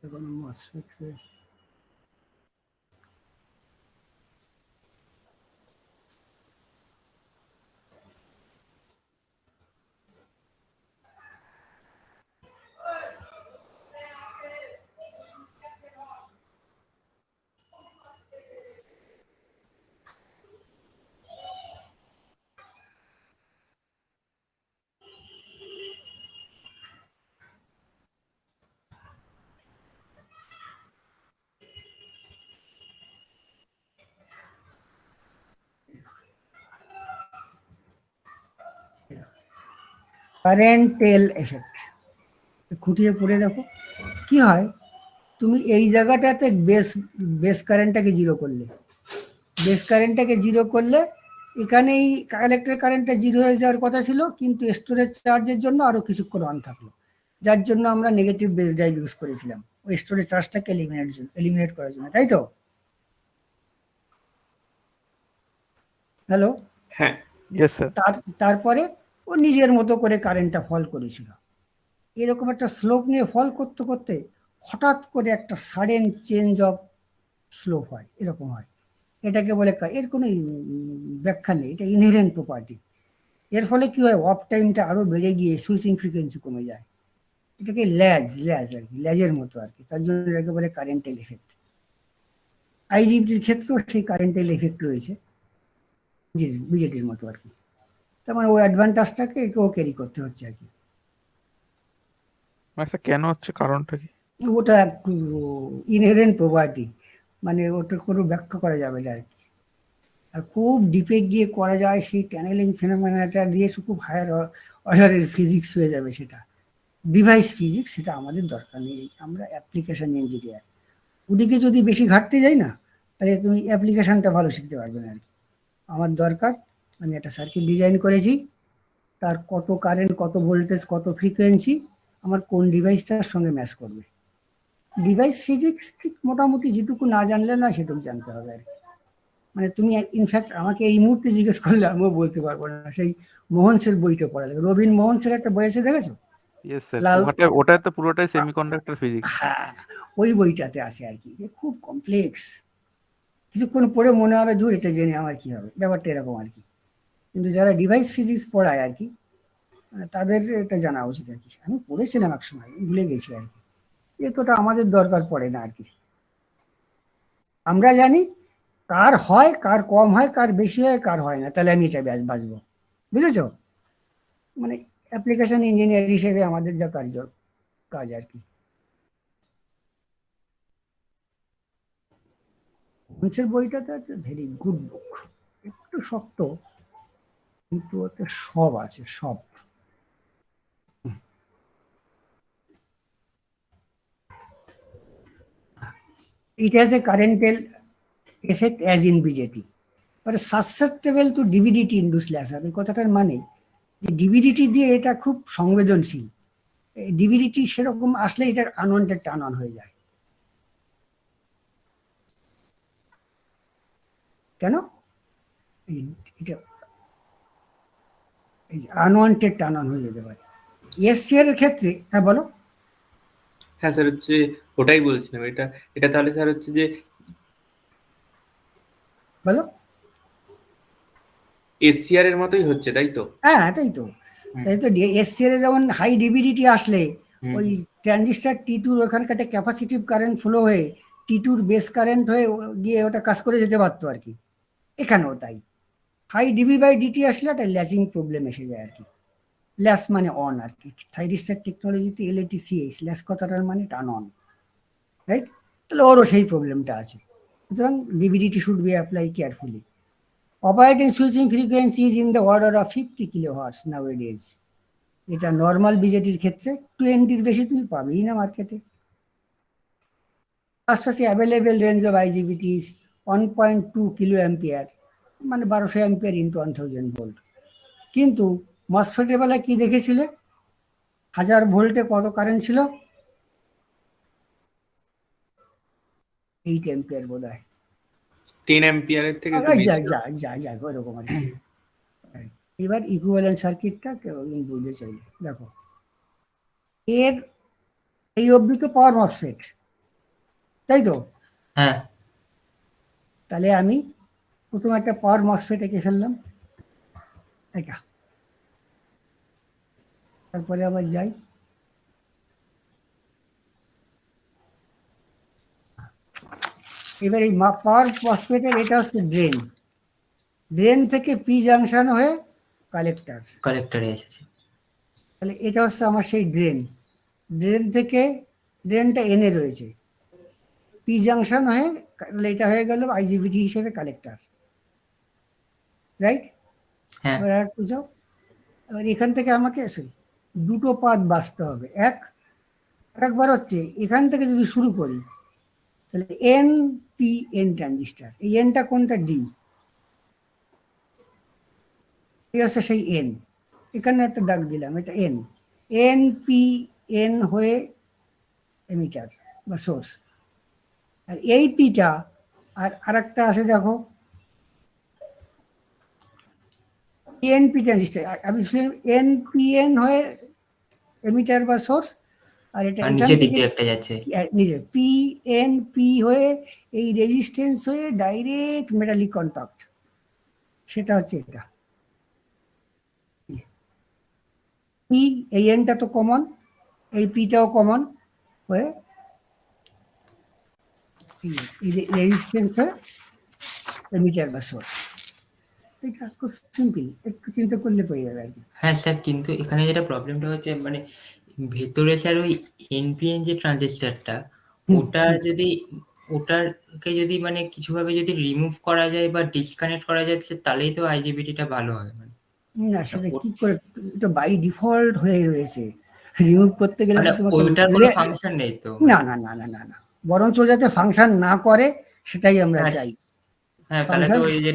এখন মসফেট রয়েছে। কারেন্ট টেল এফেক্ট খুঁটিয়ে পড়ে দেখো কি হয়। তুমি এই জায়গাটাতে বেস কারেন্টটাকে জিরো করলে, বেস কারেন্টটাকে জিরো করলে এখানে এই কালেক্টর কারেন্টটা জিরো হয়ে যাওয়ার কথা ছিল, কিন্তু স্টোরেজ চার্জের জন্য আরো কিছুক্ষণ অন থাকলো, যার জন্য আমরা নেগেটিভ বেস ড্রাইভ ইউজ করেছিলাম ওই স্টোরেজ চার্জটাকে এলিমিনেট করার জন্য, তাই তো? হ্যালো,
হ্যাঁ,
ইয়েস স্যার।
তারপরে ও নিজের মতো করে কারেন্টটা ফল করেছিল। এরকম একটা স্লোপ নিয়ে ফল করতে করতে হঠাৎ করে একটা সাডেন চেঞ্জ অফ স্লোপ হয়, এরকম হয়। এটাকে বলে, এর কোনো ব্যাখ্যা নেই, এটা ইনহেরেন্ট প্রপার্টি। এর ফলে কি হয়, অফ টাইমটা আরো বেড়ে গিয়ে সুইচিং ফ্রিকোয়েন্সি কমে যায়। এটাকে ল্যাজ আর কি, ল্যাজের মতো আর কি, তার জন্য এটাকে বলে কারেন্টাল এফেক্ট। আইজিবিটির ক্ষেত্রেও সেই কারেন্টাল এফেক্ট রয়েছে, বিজেটির মতো আর কি। তার মানে ওই অ্যাডভান্টেজটাকে একেও ক্যারি করতে হচ্ছে আর কি।
আচ্ছা, কেন হচ্ছে, কারণটা কি?
ওটা ইনহেরেন্ট প্রপার্টি, মানে ওটার কোনো ব্যাখ্যা করা যাবে না আর কি। আর খুব ডিপে গিয়ে করা যায় সেই ট্যানেলিং ফেনোমেনাটা দিয়ে খুব হায়ার অর্ডারের ফিজিক্স হয়ে যাবে, সেটা ডিভাইস ফিজিক্স, সেটা আমাদের দরকার নেই। আমরা অ্যাপ্লিকেশন ইঞ্জিনিয়ার, ওদিকে যদি বেশি ঘাটতে যাই না, তাহলে তুমি অ্যাপ্লিকেশনটা ভালো শিখতে পারবে না আর কি। আমার দরকার, আমি একটা সার্কিট ডিজাইন করেছি, তার কত কারেন্ট, কত ভোল্টেজ, কত ফ্রিকোয়েন্সি আমার কোন ডিভাইসটার সঙ্গে ম্যাচ করবে। ডিভাইস ফিজিক্স ঠিক মোটামুটি যেটুকু না জানলে না, সেটুকু জানতে হবে আর কি। মানে তুমি ইনফ্যাক্ট আমাকে এই মুহূর্তে জিজ্ঞেস করলে আমিও বলতে পারবো না। সেই মোহনসের বইটা পড়া লাগে, রবীন মোহনসের একটা বই আছে, দেখেছো?
ইয়েস স্যার,
লাল,
ওটা তো পুরোটাই সেমিকন্ডাক্টর ফিজিক্স।
হ্যাঁ, ওই বইটাতে আছে আর কি, যে খুব কমপ্লেক্স। কিছুক্ষণ পড়ে মনে হবে দূর, এটা জেনে আমার কি হবে, ব্যাপারটা এরকম আর কি। কিন্তু যারা ডিভাইস ফিজিক্স পড়ায় আর কি, তাদের এটা জানা উচিত আর কি। আমি পড়েছিলাম এক সময়, ভুলে গেছি আর কি। এতটা আমাদের দরকার পড়ে না আর কি। আমরা জানি কার হয়, কার কম হয়, কার বেশি হয়, কার হয় না, তাহলে আমি এটা বাঁচবো, বুঝেছো? মানে অ্যাপ্লিকেশন ইঞ্জিনিয়ার হিসেবে আমাদের যা কাজ আর কি। হোমসের বইটা তো একটা ভেরি গুড বুক, একটু শক্ত, কিন্তু ওতে সব আছে, সব। It has a currental effect as in BJT, but susceptible to DVDT induced laser। এই কথাটার মানে যে ডিভিডিটি দিয়ে এটা খুব সংবেদনশীল, ডিভিডিটি সেরকম আসলে এটা আনওয়ান্টেড টার্ন অন হয়ে যায়। কেন? এটা আনওয়ান্টেড টার্ন অন হয়ে যেতে পারে এসসিআর এর ক্ষেত্রে। হ্যাঁ বলো।
হ্যাঁ স্যার, হচ্ছে ওটাই বলছিলাম। এটা তাহলে স্যার হচ্ছে যে
বলো।
এসসিআর এর মতোই হচ্ছে, তাই তো?
হ্যাঁ তাই তো, তাই তো। এসসিআর যেমন হাই ডিভিডিটি আসলে ওই ট্রানজিস্টার T2 ওখানকার একটা ক্যাপাসিটিভ কারেন্ট ফ্লো হয়ে T2 বেস কারেন্ট হয়ে গিয়ে ওটা কাজ করে যেতে পারতো আর কি। এখানেও তাই, হাই dB/dt আসলে একটা ল্যাচিং প্রবলেম এসে যায় আর কি। ল্যাচ মানে অন আর কি, থাইরিস্টার টেকনোলজিতে LATCH, ল্যাচ কথাটার মানে টার্ন অন, রাইট? তাহলে ওরও সেই প্রবলেমটা আছে। সুতরাং DB/dt should be apply carefully. Operating switching frequency is in the order of 50 kilohertz nowadays. এটা নর্মাল বিজেটির ক্ষেত্রে 20-র বেশি তুমি পাবেই না মার্কেটে। পাশাপাশি available range of IGBT is 1.2 kilo ampere, মানে 1200 অ্যাম্পিয়ার ইন্টু 1000 ভোল্ট। কিন্তু মসফেটের বেলায় কি দেখেছিলে? 1000 ভোল্টে কত কারেন্ট ছিল? 8 অ্যাম্পিয়ার বোধ হয়,
10 অ্যাম্পিয়ারের থেকে একটু বেশি।
যা ওরকম আর কি। এবার ইকুইভ্যালেন্ট সার্কিটটা কেউ বুঝতে চাইলে দেখো, এর এই অবধি তো পাওয়ার মসফেট, তাই তো?
হ্যাঁ,
তাহলে আমি প্রথম একটা পাওয়ার মসফেট এঁকে ফেললাম, এটা। তারপরে আবার যাই, এবার এই পাওয়ার মসফেটের এটা হচ্ছে ড্রেন, ড্রেন থেকে পি জাংশন হয়ে কালেক্টর,
কালেক্টরে এসেছে।
তাহলে এটা হচ্ছে আমার সেই ড্রেন। ড্রেন থেকে, ড্রেনটা এনে রয়েছে, পি জাংশন হয়ে, তাহলে এটা হয়ে গেল IGBT হিসেবে কালেক্টর, রাইট?
হ্যাঁ,
এবার আর একটু যাও, এবার এখান থেকে আমাকে দুটো পাথ বাঁচতে হবে। একবার হচ্ছে এখান থেকে যদি শুরু করি, তাহলে NPN ট্রানজিস্টার, এই এনটা কোনটা? ডি, এই হচ্ছে সেই এন। এখানে একটা দাগ দিলাম, এটা এন। NPN হয়ে এমিটার বা সোর্স, আর এই পিটা আর আরেকটা আছে দেখো, NP ট্রানজিস্টার। আমি NPN হয়ে এমিটার বা সোর্স, আর এটা
আর
এখান
নিচের দিক
থেকে
দিয়ে একটা যাচ্ছে।
নিজে PNP হয়ে এই রেজিস্ট্যান্স হয়ে ডাইরেক্ট মেটালিক কন্টাক্ট, সেটা হচ্ছে এটা। পি, এই এনটা তো কমন, এই পিটাও কমন হয়ে রেজিস্ট্যান্স হয়ে এমিটার বা সোর্স। এটা খুব সিম্পল, একটু চিন্তা করলে পেয়ে যাবে আর কি।
হ্যাঁ স্যার, কিন্তু এখানে যেটা প্রবলেমটা হচ্ছে, মানে ভেতরে স্যার ওই NPN যে ট্রানজিস্টারটা, ওটা যদি ওটাকে যদি মানে কিছুভাবে যদি রিমুভ করা যায় বা ডিসকানেক্ট করা যায়, তাহলেই তো IGBT-টা ভালো হয়। মানে
না, সেটা কি করে? এটা বাই ডিফল্ট হয়ে রয়েছে, রিমুভ করতে গেলে তো তোমাকে
ওইটার কোনো ফাংশন নেই তো?
না না না না না না, বরঞ্চ যাতে ফাংশন না করে সেটাই আমরা চাই।
হ্যাঁ, তাহলে তো ওই যে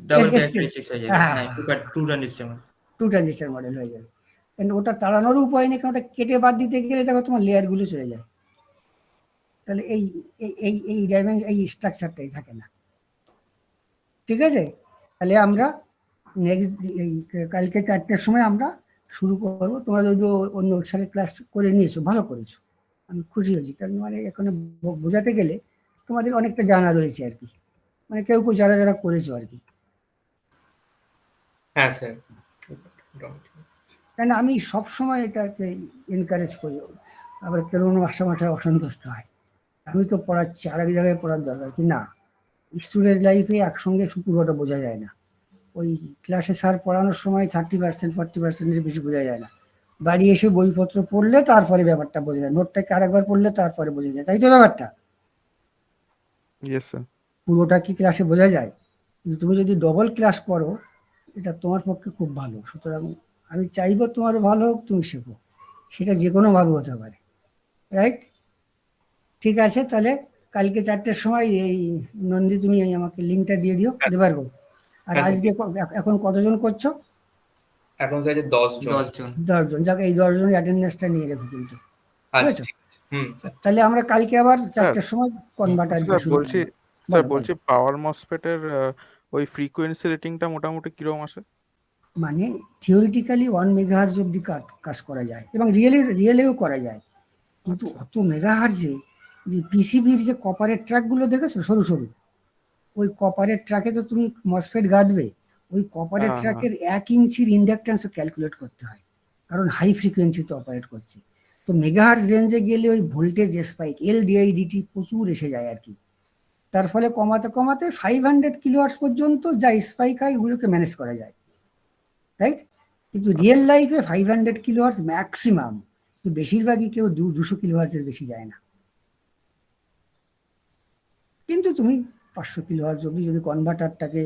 ডাবল ক্যারেক্টারিস্টিক্স হয়ে যাবে।
হ্যাঁ,
হ্যাঁ, টু ট্রানজিস্টার।
2 ট্রানজিস্টার মডেল হয়ে যাবে। কিন্তু ওটা তাড়ানোর উপায় নেই, কারণ ওটা কেটে বাদ দিতে গেলে দেখো তোমার লেয়ারগুলো চলে যায়, তাহলে এই এই এই ডাইমেনশন, এই স্ট্রাকচারটাই থাকে না। ঠিক আছে, তাহলে আমরা নেক্সট এই কালকে 4টার সময় আমরা শুরু করবো। তোমরা যদি অন্য স্যারের ক্লাস করে নিয়েছো, ভালো করেছো, আমি খুশি হয়েছি। কারণ মানে এখানে বোঝাতে গেলে তোমাদের অনেকটা জানা রয়েছে আর কি, মানে কেউ কেউ যারা যারা করেছো আর কি।
হ্যাঁ স্যার,
কেন আমি সবসময় এটাকে এনকারেজ করি, আবার কেউ মাস্টারমশাই অসন্তুষ্ট হয়, আমি তো পড়াচ্ছি, আর এক জায়গায় পড়ার দরকার কি না। স্টুডেন্ট লাইফে একসঙ্গে পুরোটা বোঝা যায় না। ওই ক্লাসে স্যার পড়ানোর সময় 30% 40%-এর বেশি বোঝা যায় না। বাড়ি এসে বইপত্র পড়লে তারপরে ব্যাপারটা বোঝা যায়, নোটটাকে আরেকবার পড়লে তারপরে বোঝা যায়, তাই তো ব্যাপারটা?
Yes sir.
পুরোটা কি ক্লাসে বোঝা যায়? কিন্তু তুমি যদি ডবল ক্লাস করো, এটা তোমার পক্ষে খুব ভালো। সুতরাং আমি চাইবো তোমার ভালো হোক, তুমি শেখো, সেটা যে কোনোভাবে হতে পারে, রাইট? ঠিক আছে, তাহলে কালকে 4টার সময় এই নন্দী তুমি আমাকে লিঙ্কটা দিয়ে দিও, দিতে পারবো? আর
হ্যাঁ,
আজকে এখন কতজন করছো?
এখন স্যার 10 জন।
10 জন।
10 জন, যাক এই 10 জনের অ্যাটেন্ডেন্সটা নিয়ে রেখো কিন্তু,
আচ্ছা,
বুঝেছো?
ঠিক আছে। হুম স্যার।
তাহলে আমরা কালকে আবার 4টার সময় কনভার্টার দিয়ে
স্যার
শুরু
বলছি,
করবো।
স্যার
বলো,
বলছি পাওয়ার মসফেটের ওই ফ্রিকোয়েন্সি রেটিংটা মোটামুটি কিরকম আসে?
মানে থিওরিটিক্যালি 1 মেগাহার্জ অব্দি কাজ করা যায়, এবং রিয়েলেও করা যায়, কিন্তু অত মেগাহার্জে যে পিসিবির যে কপারের ট্র্যাকগুলো দেখেছো সরু সরু, ওই কপারের ট্র্যাকে তো তুমি মসফেট গাঁথবে, ওই কপারের ট্র্যাকের 1 ইঞ্চির ইন্ডাকটেন্সও ক্যালকুলেট করতে হয়, কারণ হাই ফ্রিকোয়েন্সিতে অপারেট করছে। তো তো মেগাহার্টজ রেঞ্জে গেলে ওই ভোল্টেজ স্পাইক এলডিআইডিটি প্রচুর এসে যায় আর কি। তার ফলে কমাতে কমাতে 500 কিলোহার্টজ পর্যন্ত যা স্পাইক হয় ওগুলোকে ম্যানেজ করা যায়, রাইট? কিন্তু রিয়েল লাইফে 500 কিলোহার্টজ ম্যাক্সিমাম, বেশিরভাগই কেউ 200 কিলোহার্টজের বেশি যায় না। কিন্তু তুমি 500 কিলোহার্টজ অব্দি যদি কনভার্টারটাকে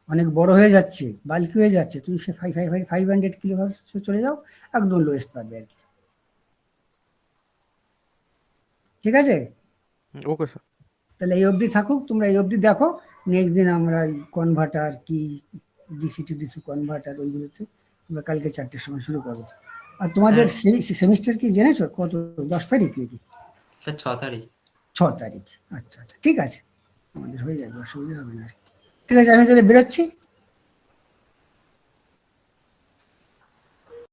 অনেক বড় হয়ে যাচ্ছে, বাল্কি হয়ে যাচ্ছে, তুমি সে 500 কিলোহার্টজ চলে যাও, একদম লোয়েস্ট পাবে আর কি। ঠিক আছে,
ওকে স্যার।
তাহলে এই অবধি থাকুক, তোমরা এই অবধি দেখো। নেক্সট দিন আমরা কনভার্টার কি ডিসি টু ডিসি কনভার্টার ওইগুলোতে আমরা কালকে 4টের সময় শুরু করবো। আর তোমাদের সেমিস্টার কি জেনেছো কত, 10 তারিখ নাকি?
স্যার 6 তারিখ।
6 তারিখ, আচ্ছা আচ্ছা, ঠিক আছে, আমাদের হয়ে যাবে, অসুবিধা হবে না। ঠিক আছে, আমি তাহলে বেরোচ্ছি।